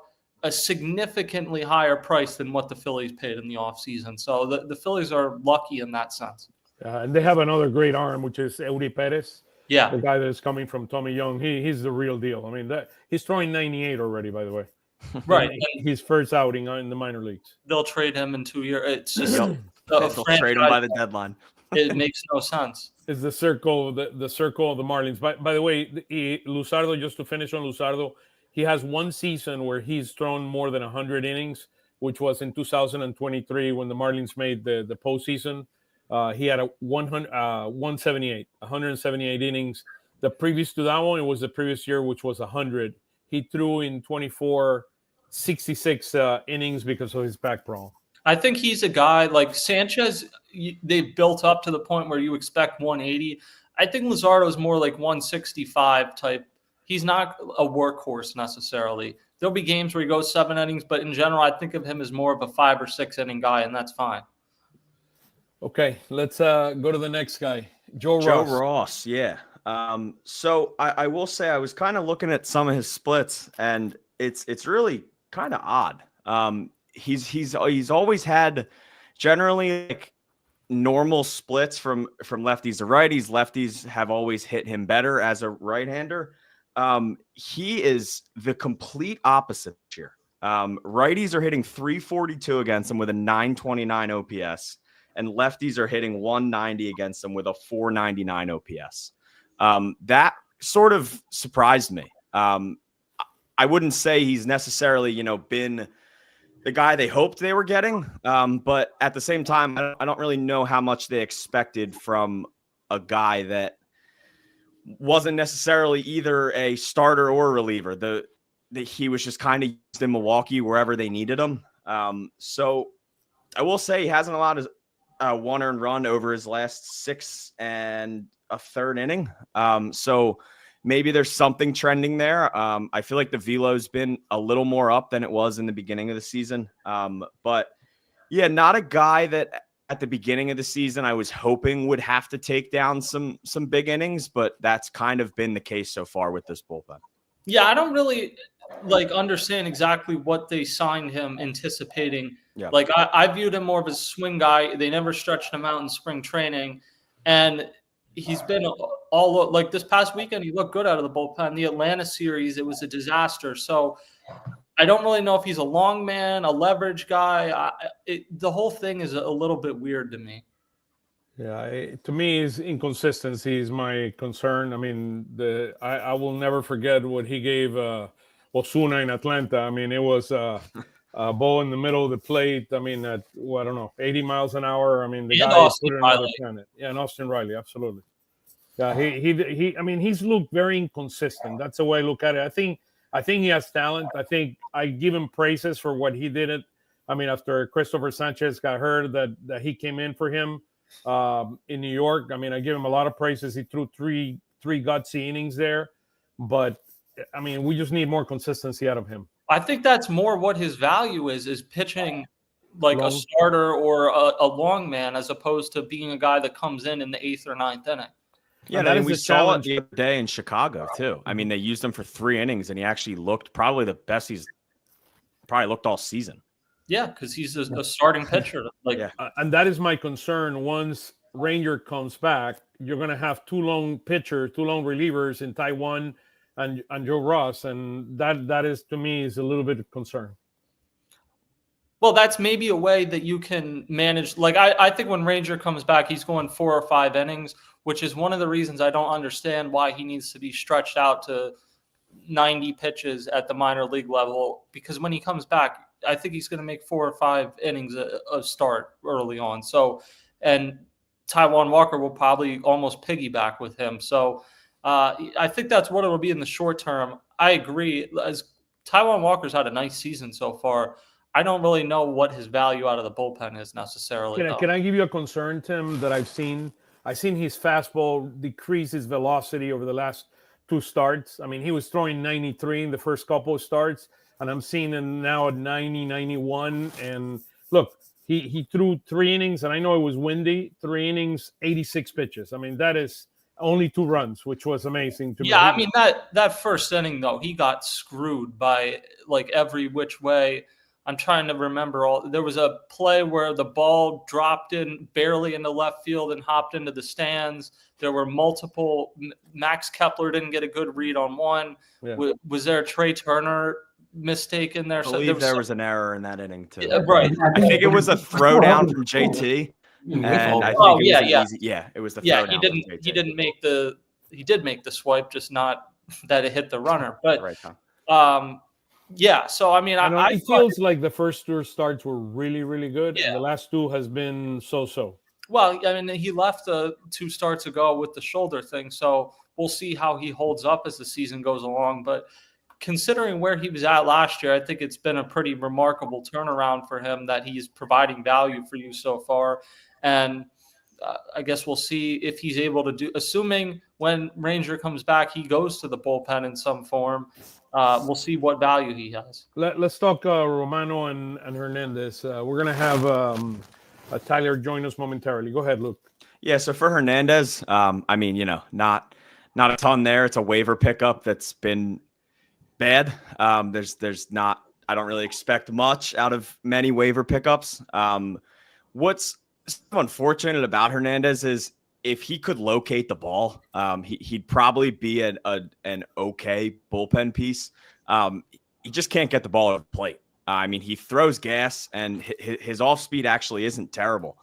a significantly higher price than what the Phillies paid in the offseason. So the Phillies are lucky in that sense. And they have another great arm, which is Eury Perez. Yeah, the guy that is coming from Tommy Young. He's the real deal. I mean, he's throwing 98 already, by the way. Right. His first outing in the minor leagues. They'll trade him in 2 years. It's just they'll trade him by the deadline. It makes no sense. It's the circle of the Marlins. By the way, Luzardo, just to finish on Luzardo, he has one season where he's thrown more than 100 innings, which was in 2023 when the Marlins made the postseason. He had 178 innings. The previous to that one, it was the previous year, which was 100. He threw in 24, 66 innings because of his back problem. I think he's a guy like Sanchez. They've built up to the point where you expect 180. I think Luzardo is more like 165 type. He's not a workhorse necessarily. There'll be games where he goes 7 innings, but in general, I think of him as more of a 5 or 6 inning guy, and that's fine. Okay, let's go to the next guy, Joe Ross. Yeah. So I will say I was kind of looking at some of his splits, and it's really kind of odd. He's always had generally like normal splits from lefties to righties. Lefties have always hit him better as a right-hander. He is the complete opposite here. Righties are hitting 342 against him with a 929 OPS, and lefties are hitting 190 against him with a 499 OPS. That sort of surprised me. I wouldn't say he's necessarily, been the guy they hoped they were getting. But at the same time, I don't really know how much they expected from a guy that wasn't necessarily either a starter or a reliever. He was just kind of used in Milwaukee wherever they needed him. So I will say he hasn't allowed his one earned run over his last 6 1/3 inning. So maybe there's something trending there. I feel like the velo's been a little more up than it was in the beginning of the season. But yeah, not a guy that at the beginning of the season I was hoping would have to take down some big innings, but that's kind of been the case so far with this bullpen. Yeah, I don't really understand exactly what they signed him anticipating. Yeah. Like I viewed him more of a swing guy. They never stretched him out in spring training, and he's been all like this past weekend. He looked good out of the bullpen. The Atlanta series, it was a disaster. So I don't really know if he's a long man, a leverage guy. The whole thing is a little bit weird to me. Yeah, to me, his inconsistency is my concern. I mean, I will never forget what he gave Osuna in Atlanta. I mean, it was a ball in the middle of the plate. I mean, at I don't know, 80 miles an hour. I mean, the And guy Austin put it on another Riley. planet. Yeah, and Austin Riley, absolutely. Yeah, he. I mean, he's looked very inconsistent. That's the way I look at it. I think he has talent. I think I give him praises for what he did. I mean, after Christopher Sanchez got hurt, that he came in for him in New York. I mean, I give him a lot of praises. He threw three gutsy innings there, but I mean, we just need more consistency out of him. I think that's more what his value is pitching like Long. a starter or a long man, as opposed to being a guy that comes in the 8th or 9th inning. Yeah, And that is we the saw challenge. it the other day in Chicago too. I mean, they used him for 3 innings, and he actually looked probably the best he's probably looked all season. Yeah, because he's a starting pitcher. Like, Yeah. And that is my concern. Once Ranger comes back, you're going to have 2 lone pitchers, 2 lone relievers in Taiwan and Joe Ross, and that is, to me, is a little bit of concern. well, that's maybe a way that you can manage. Like, I think when Ranger comes back, he's going 4 or 5 innings, which is one of the reasons I don't understand why he needs to be stretched out to 90 pitches at the minor league level. Because when he comes back, I think he's going to make 4 or 5 innings a start early on. So, and Taijuan Walker will probably almost piggyback with him. So I think that's what it'll be in the short term. I agree. As Taijuan Walker's had a nice season so far, I don't really know what his value out of the bullpen is necessarily. Can I give you a concern, Tim, that I've seen? I've seen his fastball decrease his velocity over the last 2 starts. I mean, he was throwing 93 in the first couple of starts, and I'm seeing him now at 90, 91. And look, he threw 3 innings, and I know it was windy, 3 innings, 86 pitches. I mean, that is only 2 runs, which was amazing to me. Yeah, I mean, that first inning, though, he got screwed by like every which way. I'm trying to remember there was a play where the ball dropped in barely into left field and hopped into the stands. There were multiple. Max Kepler didn't get a good read on one. Yeah. Was there a Trey Turner mistake in there? I believe there was an error in that inning too. Right. I think it was a throwdown from JT. And I think it was easy. Yeah, it was the throwdown. Yeah, he didn't make the he did make the swipe, just not that it hit the runner. But right, yeah, so I mean, it feels like the first 2 starts were really, really good, Yeah. and the last 2 has been so-so. Well, I mean, he left 2 starts ago with the shoulder thing, so we'll see how he holds up as the season goes along. But considering where he was at last year, I think it's been a pretty remarkable turnaround for him that he's providing value for you so far. And I guess we'll see if he's able to do, assuming when Ranger comes back, he goes to the bullpen in some form. We'll see what value he has. Let's talk Romano and Hernandez. We're going to have Tyler join us momentarily. Go ahead, Luke. Yeah, so for Hernandez, I mean, not a ton there. It's a waiver pickup that's been bad. There's not, I don't really expect much out of many waiver pickups. What's unfortunate about Hernandez is if he could locate the ball, he'd probably be an okay bullpen piece. He just can't get the ball at the plate. I mean, he throws gas, and his off speed actually isn't terrible.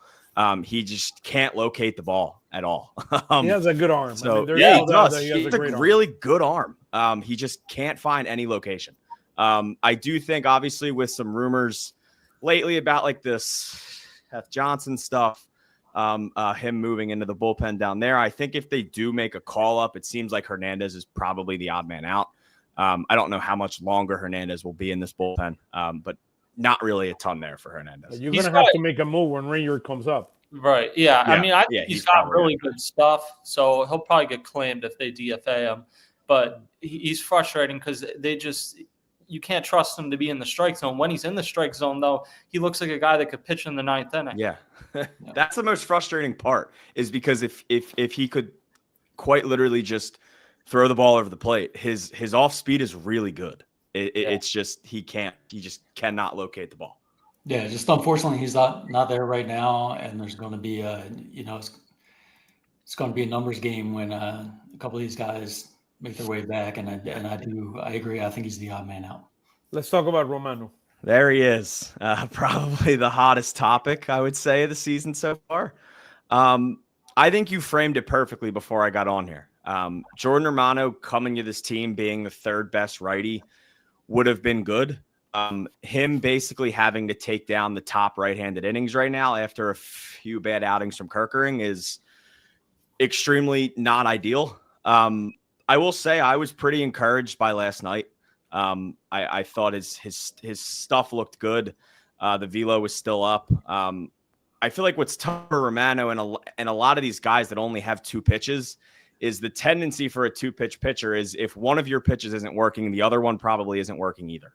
He just can't locate the ball at all. He has a good arm. So there's he no doubt does. that he has He's a a great arm. really good arm. He just can't find any location. I do think, obviously, with some rumors lately about like this Heth Johnson stuff, him moving into the bullpen down there, I think if they do make a call up, it seems like Hernandez is probably the odd man out. I don't know how much longer Hernandez will be in this bullpen, but not really a ton there for Hernandez. You're going to have to make a move when Rainier comes up. Right. Yeah. I mean, I think he's got really good stuff. So he'll probably get claimed if they DFA him. But he's frustrating because you can't trust him to be in the strike zone. When he's in the strike zone, though, he looks like a guy that could pitch in the ninth inning. Yeah. That's the most frustrating part, is because if he could quite literally just throw the ball over the plate, his off speed is really good. It's just he just cannot locate the ball. Yeah, just unfortunately he's not there right now, and there's going to be it's going to be a numbers game when a couple of these guys make their way back, and I agree. I think he's the odd man out. Let's talk about Romano. There he is, probably the hottest topic, I would say, of the season so far. I think you framed it perfectly before I got on here. Jordan Romano coming to this team being the third best righty would have been good. Him basically having to take down the top right-handed innings right now after a few bad outings from Kerkering is extremely not ideal. I will say I was pretty encouraged by last night. I thought his stuff looked good. The velo was still up. I feel like what's tough for Romano and a lot of these guys that only have two pitches is the tendency for a two-pitch pitcher is if one of your pitches isn't working, the other one probably isn't working either.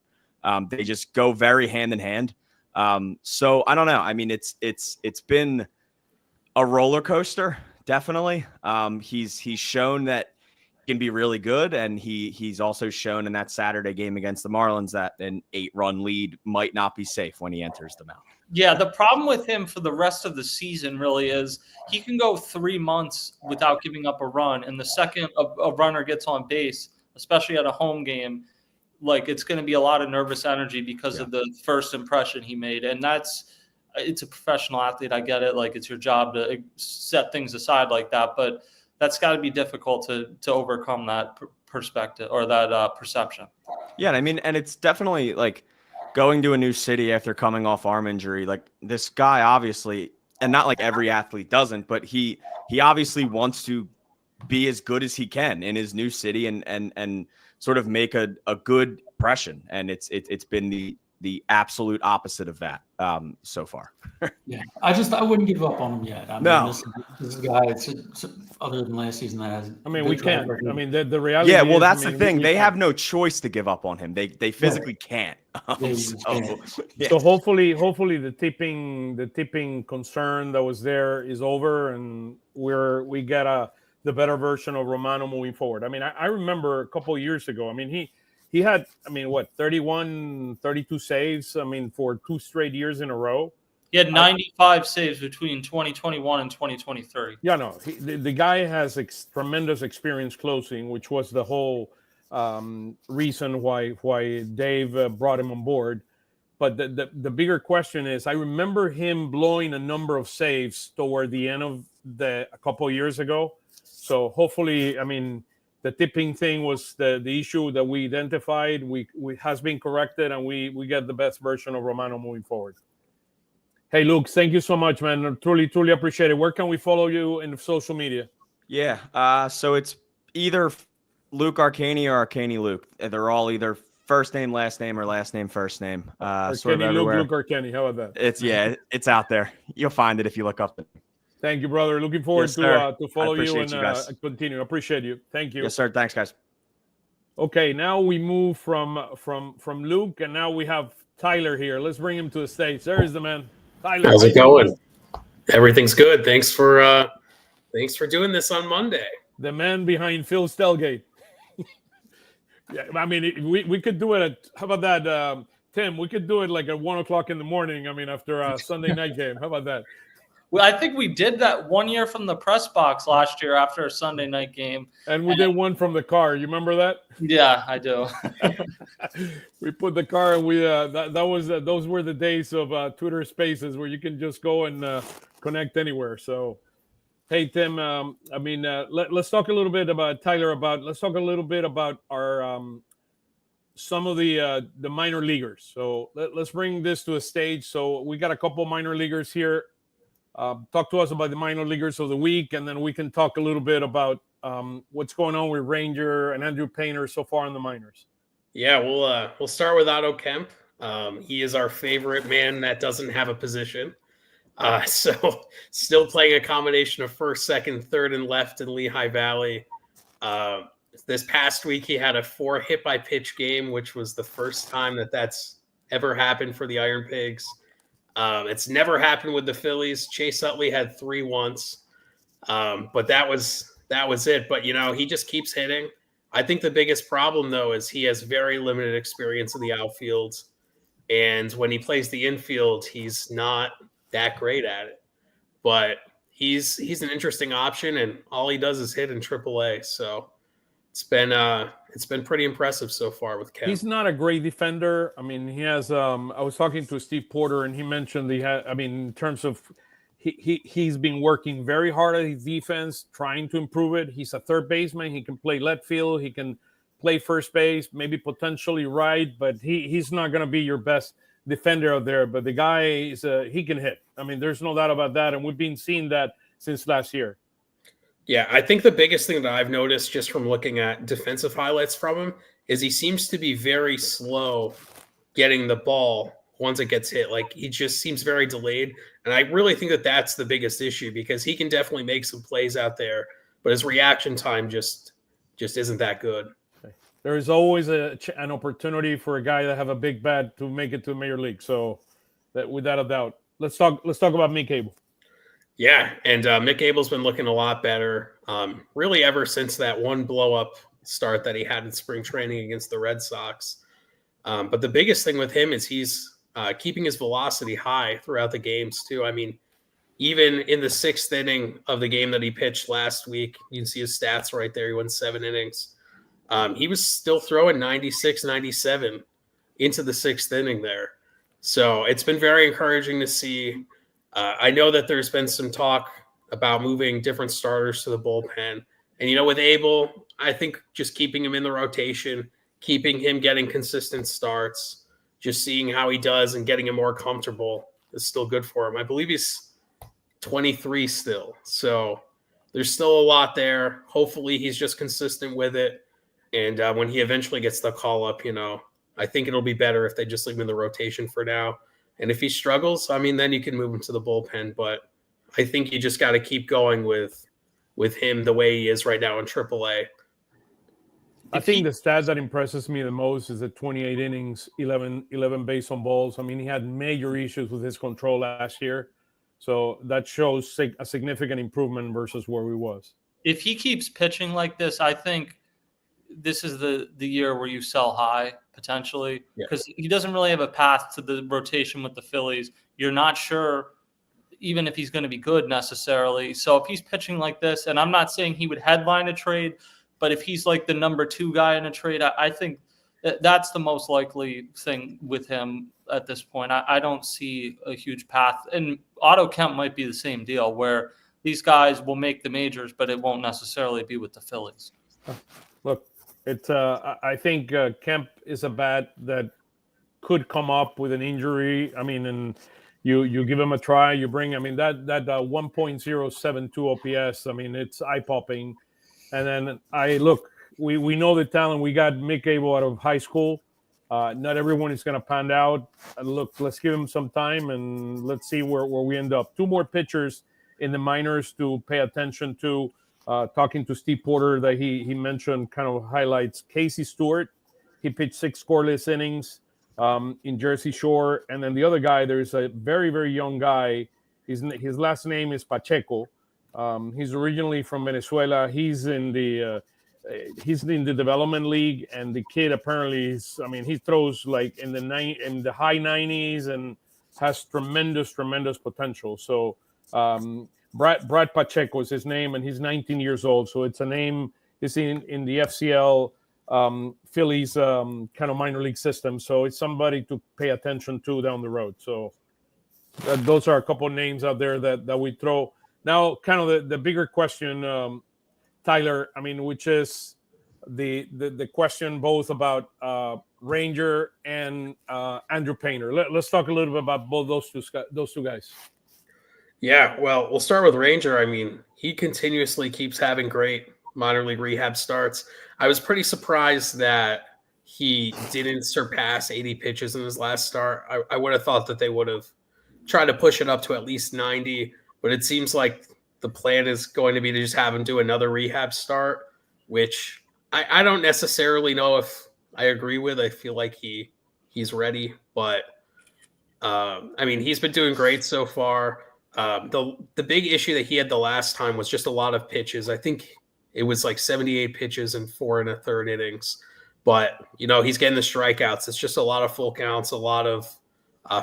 They just go very hand in hand. So I don't know. I mean, it's been a roller coaster, definitely. He's shown that he can be really good, and he's also shown in that Saturday game against the Marlins that an 8-run lead might not be safe when he enters the mound. Yeah, the problem with him for the rest of the season really is he can go 3 months without giving up a run, and the second a runner gets on base, especially at a home game, like it's going to be a lot of nervous energy because of the first impression he made. And it's a professional athlete. I get it. Like it's your job to set things aside like that, but that's got to be difficult to overcome that perspective or that perception. Yeah. I mean, and it's definitely like going to a new city after coming off arm injury. Like this guy obviously, and not like every athlete doesn't, but he obviously wants to be as good as he can in his new city and sort of make a good impression. And it's been the absolute opposite of that so far. Yeah, I wouldn't give up on him yet. I mean, no, this guy, other than last season, that has. I mean, we can't. I mean, the reality. Yeah, well, is, that's the thing. They have no choice to give up on him. They physically can't. So hopefully the tipping concern that was there is over, and we get the better version of Romano moving forward. I mean, I remember a couple of years ago. I mean, he had, 31, 32 saves. I mean, for 2 straight years in a row. He had 95 saves between 2021 and 2023. Yeah, no, the guy has tremendous experience closing, which was the whole reason why Dave brought him on board. But the bigger question is, I remember him blowing a number of saves toward the end of a couple of years ago. So hopefully, I mean, the tipping thing was the issue that we identified. We has been corrected, and we get the best version of Romano moving forward. Hey, Luke, thank you so much, man. I truly appreciate it. Where can we follow you in social media? Yeah, so it's either Luke Arcani or Arcani Luke. They're all either first name, last name, or last name, first name. Sort of everywhere. Luke Arcani. How about that? It's out there. You'll find it if you look up. Thank you, brother. Looking forward to follow you and continue. Appreciate you. Thank you. Yes, sir. Thanks, guys. Okay, now we move from Luke, and now we have Tyler here. Let's bring him to the stage. There is the man. Tyler, how's it going? Everything's good. Thanks for doing this on Monday. The man behind Phil's tailgate. Yeah, I mean, we could do it how about that, Tim? We could do it like at 1:00 in the morning. I mean, after a Sunday night game. How about that? Well, I think we did that one year from the press box last year after a Sunday night game. And we did one from the car. You remember that? Yeah, I do. We put the car and we those were the days of Twitter Spaces where you can just go and connect anywhere. So, hey Tim, let's talk a little bit about Tyler. Let's talk a little bit about our some of the minor leaguers. So let's bring this to a stage. So we got a couple minor leaguers here. Talk to us about the minor leaguers of the week, and then we can talk a little bit about what's going on with Ranger and Andrew Painter so far in the minors. Yeah, we'll start with Otto Kemp. He is our favorite man that doesn't have a position. So still playing a combination of first, second, third, and left in Lehigh Valley. This past week, he had a 4 hit by pitch game, which was the first time that's ever happened for the Iron Pigs. It's never happened with the Phillies. Chase Utley had 3 once, but that was it. But he just keeps hitting. I think the biggest problem though is he has very limited experience in the outfield, and when he plays the infield, he's not that great at it. But he's an interesting option, and all he does is hit in AAA. So it's been pretty impressive so far with Kemp. He's not a great defender. I mean, he has. I was talking to Steve Porter, and he mentioned in terms of he's been working very hard at his defense, trying to improve it. He's a third baseman. He can play left field. He can play first base, maybe potentially right, but he's not going to be your best defender out there. But the guy he can hit. I mean, there's no doubt about that, and we've been seeing that since last year. Yeah, I think the biggest thing that I've noticed just from looking at defensive highlights from him is he seems to be very slow getting the ball once it gets hit. Like, he just seems very delayed. And I really think that that's the biggest issue, because he can definitely make some plays out there, but his reaction time just isn't that good. There is always an opportunity for a guy that have a big bat to make it to Major League. So that, without a doubt, let's talk about Mick Abel. Yeah, and Mick Abel's been looking a lot better, really ever since that one blow-up start that he had in spring training against the Red Sox. But the biggest thing with him is he's keeping his velocity high throughout the games, too. I mean, even in the 6th inning of the game that he pitched last week, you can see his stats right there. He went 7 innings. He was still throwing 96, 97 into the 6th inning there. So it's been very encouraging to see. I know that there's been some talk about moving different starters to the bullpen. And, with Abel, I think just keeping him in the rotation, keeping him getting consistent starts, just seeing how he does and getting him more comfortable is still good for him. I believe he's 23 still. So there's still a lot there. Hopefully he's just consistent with it. And when he eventually gets the call up, I think it'll be better if they just leave him in the rotation for now. And if he struggles, then you can move him to the bullpen. But I think you just got to keep going with him the way he is right now in AAA. I think the stat that impresses me the most is the 28 innings, 11 base on balls. I mean, he had major issues with his control last year. So that shows a significant improvement versus where he was. If he keeps pitching like this, I think this is the year where you sell high potentially, because he doesn't really have a path to the rotation with the Phillies. You're not sure even if he's going to be good necessarily. So if he's pitching like this, and I'm not saying he would headline a trade, but if he's like the number 2 guy in a trade, I think that's the most likely thing with him at this point. I don't see a huge path. And Otto Kemp might be the same deal, where these guys will make the majors, but it won't necessarily be with the Phillies. Look, I think Kemp is a bat that could come up with an injury. I mean, and you give him a try, you bring. I mean, that 1.072 OPS. I mean, it's eye popping. And then we know the talent. We got Mick Abel out of high school. Not everyone is going to pan out. Look, let's give him some time and let's see where we end up. 2 more pitchers in the minors to pay attention to. Talking to Steve Porter, that he mentioned kind of highlights. Casey Stewart, he pitched 6 scoreless innings in Jersey Shore. And then the other guy, there's a very, very young guy. His last name is Pacheco. He's originally from Venezuela. He's in the development league, and the kid apparently he throws like in the high 90s and has tremendous potential. So Brad Pacheco is his name, and he's 19 years old. So it's a name. It's in the FCL Phillies kind of minor league system. So it's somebody to pay attention to down the road. So those are a couple of names out there that we throw. Now, kind of the bigger question, Tyler, I mean, which is the question both about Ranger and Andrew Painter. Let's talk a little bit about both those two guys. Yeah, well, we'll start with Ranger. I mean, he continuously keeps having great minor league rehab starts. I was pretty surprised that he didn't surpass 80 pitches in his last start. I would have thought that they would have tried to push it up to at least 90, but it seems like the plan is going to be to just have him do another rehab start, which I don't necessarily know if I agree with. I feel like he's ready, but I mean, he's been doing great so far. The big issue that he had the last time was just a lot of pitches. I think it was like 78 pitches in 4 1/3 innings. But, you know, he's getting the strikeouts. It's just a lot of full counts, a lot of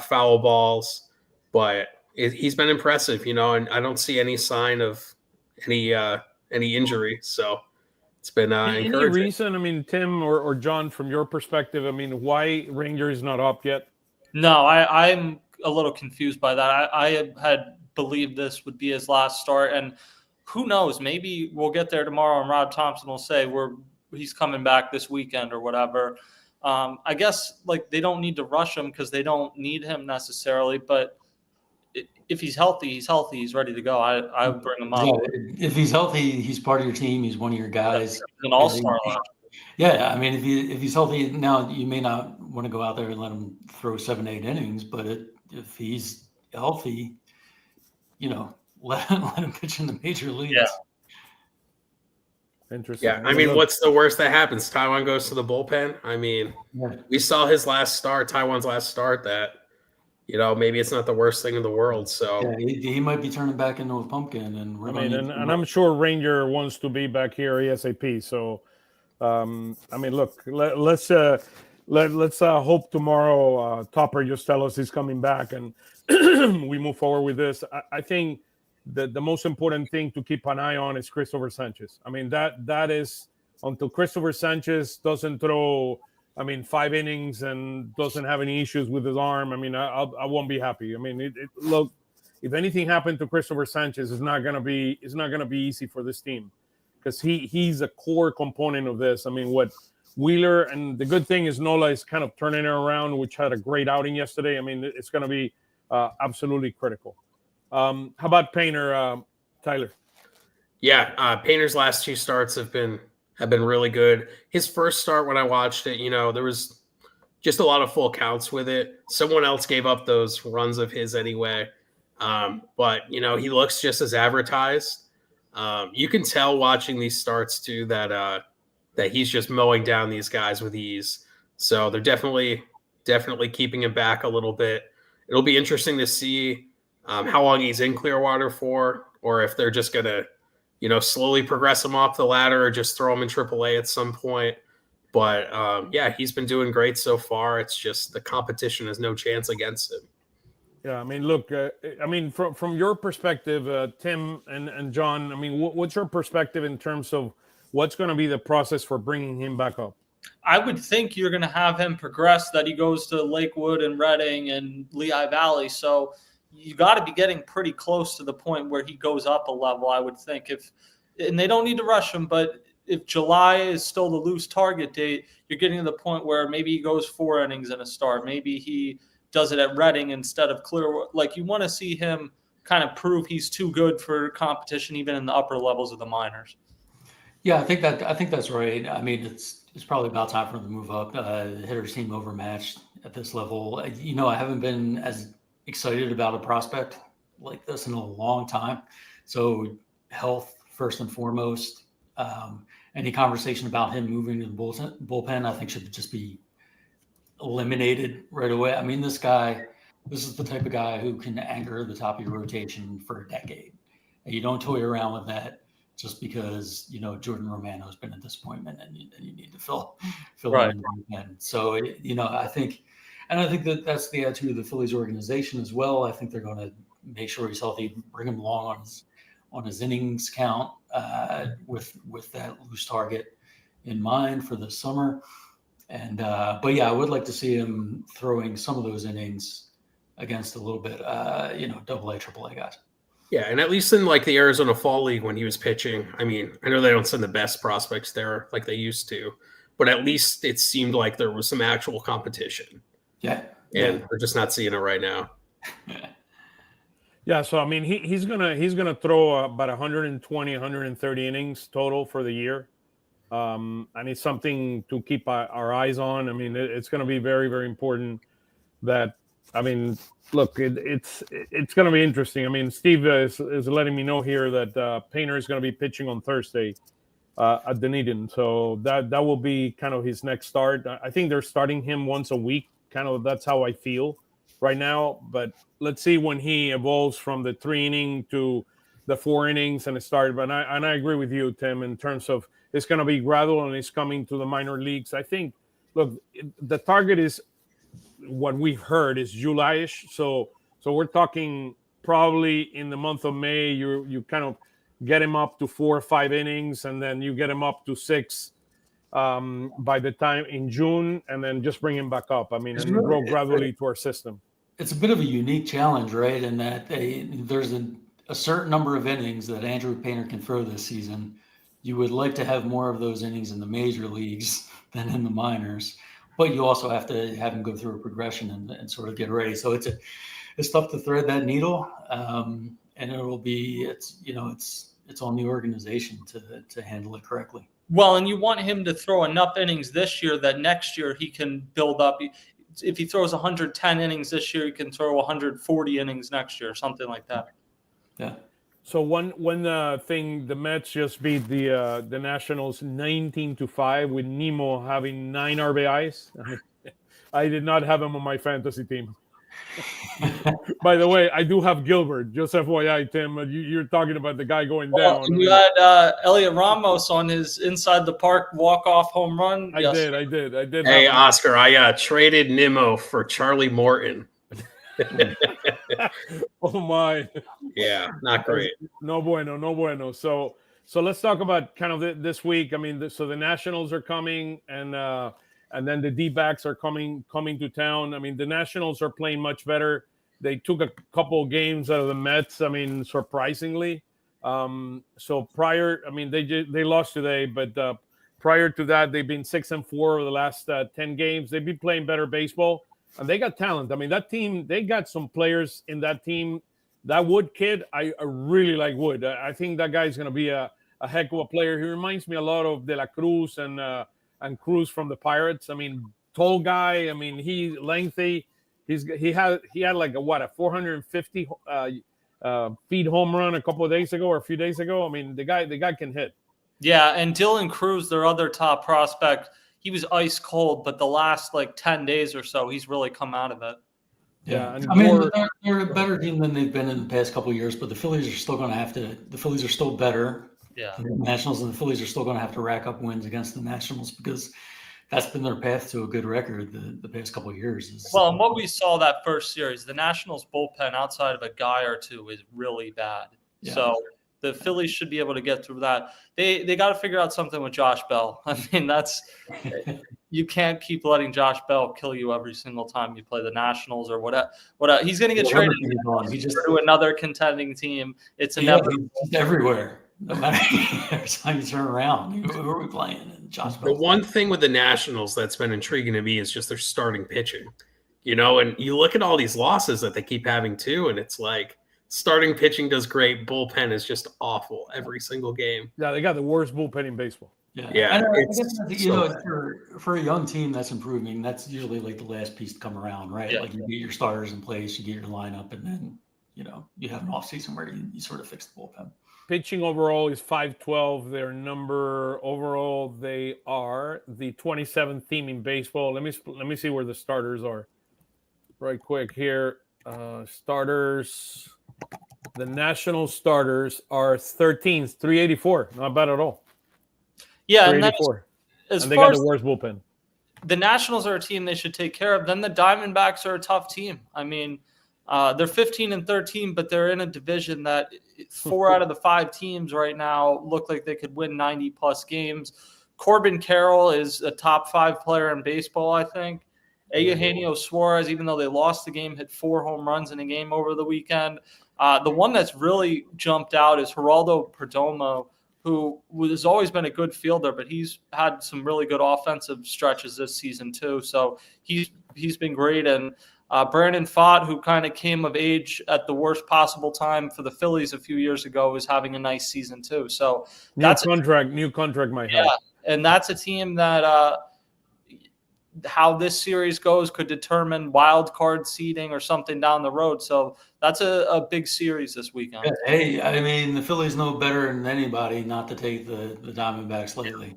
foul balls. But he's been impressive, you know, and I don't see any sign of any injury. So it's been Any encouraging. reason, I mean, Tim or John, from your perspective, I mean, why Ranger is not up yet? No, I'm a little confused by that. I had believed this would be his last start, and who knows? Maybe we'll get there tomorrow, and Rod Thompson will say he's coming back this weekend or whatever. I guess like they don't need to rush him because they don't need him necessarily. But if he's healthy, he's healthy. He's ready to go. I would bring him up. Yeah, if he's healthy, he's part of your team. He's one of your guys. An all-star line. Yeah, I mean, if he's healthy now, you may not want to go out there and let him throw 7-8 innings, but if he's healthy, you know, let him pitch in the major leagues. Yeah. Interesting. Yeah, I mean, what's the worst that happens? Taiwan goes to the bullpen. I mean, we saw his last start, Taiwan's last start, that, you know, maybe it's not the worst thing in the world. So yeah, he might be turning back into a pumpkin. And I mean, and I'm sure Ranger wants to be back here ASAP. So, I mean, look, let's hope tomorrow Topper just tell us he's coming back and we move forward with this. I think the most important thing to keep an eye on is Christopher Sanchez. I mean, that is until Christopher Sanchez doesn't throw, I mean, 5 innings and doesn't have any issues with his arm. I mean, I won't be happy. I mean, look, if anything happened to Christopher Sanchez, it's not gonna be easy for this team because he's a core component of this. I mean, what Wheeler, and the good thing is Nola is kind of turning it around, which had a great outing yesterday. I mean, it's going to be absolutely critical. How about Painter, Tyler? yeah, Painter's last 2 starts have been really good. His first start, when I watched it, you know, there was just a lot of full counts with it. Someone else gave up those runs of his anyway. But, you know, he looks just as advertised. You can tell watching these starts too that he's just mowing down these guys with ease. So they're definitely keeping him back a little bit. It'll be interesting to see how long he's in Clearwater for, or if they're just going to, you know, slowly progress him off the ladder or just throw him in AAA at some point. But, yeah, he's been doing great so far. It's just the competition has no chance against him. Yeah, I mean, look, I mean, from your perspective, Tim and John, I mean, what's your perspective in terms of what's going to be the process for bringing him back up? I would think you're going to have him progress, that he goes to Lakewood and Reading and Lehigh Valley. So you got to be getting pretty close to the point where he goes up a level, I would think. And they don't need to rush him, but if July is still the loose target date, you're getting to the point where maybe he goes 4 innings in a start. Maybe he does it at Reading instead of Clearwater. Like, you want to see him kind of prove he's too good for competition, even in the upper levels of the minors. Yeah, I think that's right. I mean, it's probably about time for him to move up. The hitters seem overmatched at this level. You know, I haven't been as excited about a prospect like this in a long time. So health first and foremost. Any conversation about him moving to the bullpen, I think should just be eliminated right away. I mean, this is the type of guy who can anchor the top of your rotation for a decade. And you don't toy around with that just because, you know, Jordan Romano's been a disappointment and you need to fill Right. in the bullpen. So, you know, I think that's the attitude of the Phillies organization as well. I think they're going to make sure he's healthy, bring him along on his innings count with that loose target in mind for the summer. And but yeah, I would like to see him throwing some of those innings against a little bit, double A, triple A guys. Yeah, and at least in like the Arizona Fall League when he was pitching, I mean, I know they don't send the best prospects there like they used to, but at least it seemed like there was some actual competition. Yeah. And we're just not seeing it right now. Yeah, so I mean, he's gonna throw about 120, 130 innings total for the year, and it's something to keep our eyes on. I mean, it's going to be very, very important. That I mean, look, it's going to be interesting. I mean, Steve is letting me know here that Painter is going to be pitching on Thursday at Dunedin, so that will be kind of his next start. I think they're starting him once a week. Kind of that's how I feel right now, but let's see when he evolves from the 3 inning to the 4 innings and it started. But I agree with you, Tim, in terms of it's going to be gradual and it's coming to the minor leagues. I think, look, the target is what we've heard is July-ish. So we're talking probably in the month of May, you kind of get him up to 4 or 5 innings, and then you get him up to 6 by the time in June, and then just bring him back up. I mean, and grow gradually to our system. It's a bit of a unique challenge, right? In that there's a certain number of innings that Andrew Painter can throw this season. You would like to have more of those innings in the major leagues than in the minors, but you also have to have him go through a progression and sort of get ready. So it's tough to thread that needle, and it's on the organization to handle it correctly. Well, and you want him to throw enough innings this year that next year he can build up. If he throws 110 innings this year, he can throw 140 innings next year, something like that. Yeah. So one thing, the Mets just beat the Nationals 19-5 with Nemo having 9 RBIs. I did not have him on my fantasy team. By the way, I do have Gilbert. Just FYI, Tim, you're talking about the guy going down. You had Elliot Ramos on his inside the park walk-off home run. I did. Hey, Oscar, I traded Nimmo for Charlie Morton. Oh my! Yeah, not great. No bueno. So let's talk about kind of this week. I mean, so the Nationals are coming, and then the D-backs are coming to town. I mean, the Nationals are playing much better. They took a couple of games out of the Mets. I mean, surprisingly. So prior, I mean, they lost today, but prior to that, they've been 6-4 over the last 10 games. They've been playing better baseball, and they got talent. I mean, that team, they got some players in that team. That Wood kid, I really like Wood. I think that guy's going to be a heck of a player. He reminds me a lot of De La Cruz and Cruz from the Pirates. I mean, tall guy. I mean, he's lengthy. He had like a 450 feet home run a couple of days ago or a few days ago. I mean, the guy can hit. Yeah, and Dylan Cruz, their other top prospect, he was ice cold, but the last 10 days or so, he's really come out of it. Yeah, and I mean, they're a better team than they've been in the past couple of years, but the Phillies are still going to have to. The Phillies are still better. Yeah, than the Nationals, and the Phillies are still going to have to rack up wins against the Nationals because that's been their path to a good record the past couple of years. Well, and what we saw that first series, the Nationals bullpen outside of a guy or two is really bad. Yeah. So the Phillies should be able to get through that. They got to figure out something with Josh Bell. I mean, you can't keep letting Josh Bell kill you every single time you play the Nationals or whatever. He's going to get traded to another contending team. It's inevitable. He's everywhere. No matter every time you turn around, who are we playing? And Josh Bell. The one thing with the Nationals that's been intriguing to me is just their starting pitching. And you look at all these losses that they keep having too, and it's like starting pitching does great. Bullpen is just awful every single game. Yeah, they got the worst bullpen in baseball. Yeah. For a young team that's improving, that's usually like the last piece to come around, right? Yeah. Like you get your starters in place, you get your lineup, and then you have an offseason where you sort of fix the bullpen. Pitching overall is 512. Their number overall, they are the 27th team in baseball. Let me see where the starters are. Right quick here. Starters. The national starters are 13th, 384. Not bad at all. Yeah, and they got the worst bullpen. The Nationals are a team they should take care of. Then the Diamondbacks are a tough team. I mean, they're 15-13, but they're in a division that 4 out of the 5 teams right now look like they could win 90-plus games. Corbin Carroll is a top 5 player in baseball, I think. Eugenio Suarez, even though they lost the game, hit 4 home runs in a game over the weekend. The one that's really jumped out is Geraldo Perdomo, who has always been a good fielder, but he's had some really good offensive stretches this season too. So he's been great. And Brandon Pfaadt, who kind of came of age at the worst possible time for the Phillies a few years ago, is having a nice season too. So new contract might help. Yeah, and that's a team that how this series goes could determine wild card seeding or something down the road. So that's a big series this weekend. Hey, I mean, the Phillies know better than anybody not to take the Diamondbacks lately.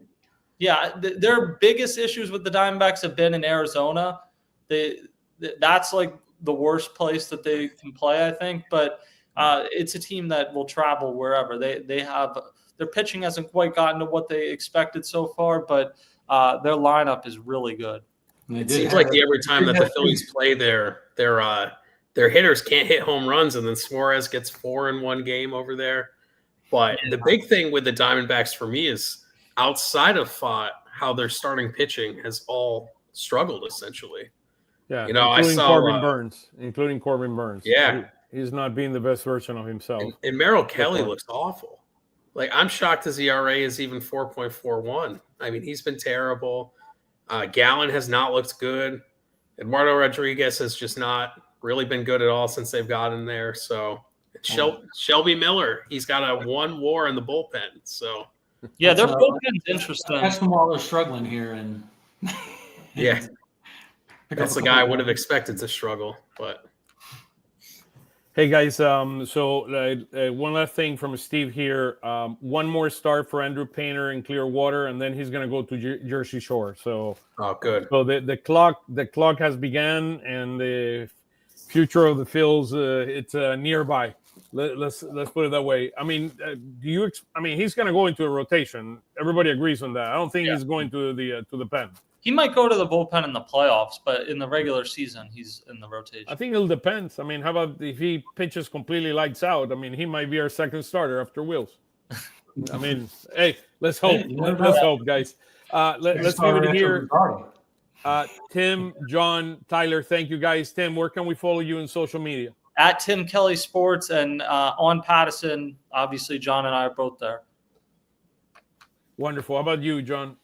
Yeah, their biggest issues with the Diamondbacks have been in Arizona. That's like the worst place that they can play, I think. But it's a team that will travel wherever. They have their pitching hasn't quite gotten to what they expected so far, but their lineup is really good. It seems like every time that the Phillies play, their hitters can't hit home runs, and then Suarez gets 4 in one game over there. But the big thing with the Diamondbacks for me is outside of Pfaadt, how their starting pitching has all struggled essentially. Yeah, including Corbin Burns. Yeah, he's not being the best version of himself. And Merrill Kelly looks awful. Like, I'm shocked his ERA is even 4.41. I mean, he's been terrible. Gallen has not looked good. Eduardo Rodriguez has just not really been good at all since they've gotten there. So Shelby Miller, he's got a 1 WAR in the bullpen. So yeah, their bullpen's interesting. That's them while they're struggling here, and yeah, that's the guy I would have expected to struggle. But hey guys, so one last thing from Steve here. One more start for Andrew Painter in Clearwater, and then he's going to go to Jersey Shore. So good. So the clock has begun, and the future of the Phils it's nearby. Let's put it that way. I mean, he's going to go into a rotation. Everybody agrees on that. I don't think he's going to the pen. He might go to the bullpen in the playoffs, but in the regular season, he's in the rotation. I think it'll depend. I mean, how about if he pitches completely lights out? I mean, he might be our second starter after Wills. I mean, hey, let's hope. Let's hope, guys. Let's leave it here. Tim, John, Tyler, thank you, guys. Tim, where can we follow you in social media? At Tim Kelly Sports and on Pattison. Obviously, John and I are both there. Wonderful. How about you, John?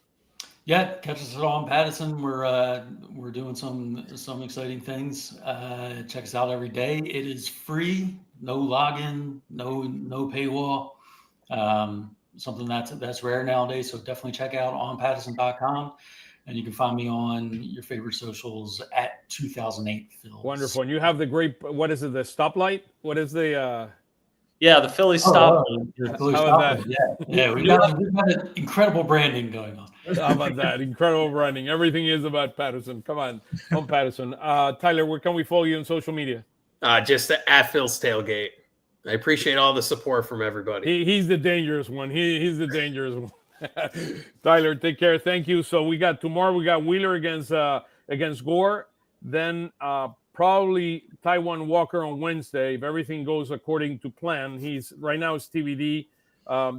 Yeah, catch us on Pattison. We're doing some exciting things. Check us out every day. It is free, no login, no paywall. Something that's rare nowadays. So definitely check out onpattison.com, and you can find me on your favorite socials at 2008 Phils. Wonderful. And you have the great. What is it? The stoplight? What is the? Yeah, the Phillies stop. Yeah, we've got an incredible branding going on. How about that? Incredible branding. Everything is about Pattison. Come on Pattison. Tyler, where can we follow you on social media? Just at Phil's Tailgate. I appreciate all the support from everybody. He's the dangerous one. He's the dangerous one. Tyler, take care. Thank you. So tomorrow we got Wheeler against Gore. Then probably Taiwan Walker on Wednesday if everything goes according to plan. Right now it's TBD.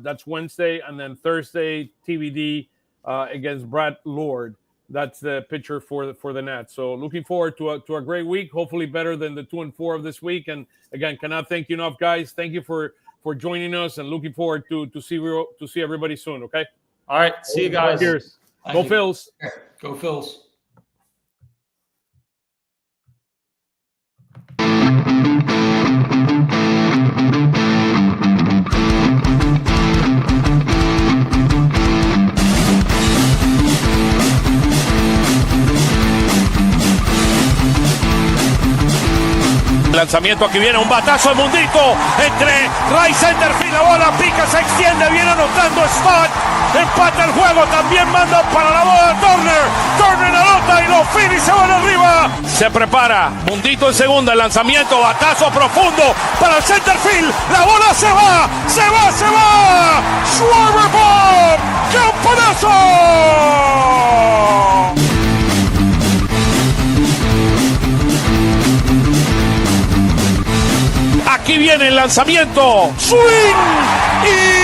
That's Wednesday, and then Thursday TBD against Brad Lord. That's the pitcher for the Nats. So looking forward to a great week. Hopefully better than the 2-4 of this week. And again, cannot thank you enough, guys. Thank you for joining us, and looking forward to see everybody soon. Okay. All right. See you guys. Cheers. Go Phils. Go Phils. Lanzamiento, aquí viene un batazo de Mundito entre right center field, la bola pica, se extiende, viene anotando Stott, empata el juego, también manda para la bola Turner anota y los Phillies se van arriba. Se prepara Mundito en segunda, el lanzamiento, batazo profundo para el center field, la bola se va, Schwarber Bob, ¡campanazo! Aquí viene el lanzamiento. Swing y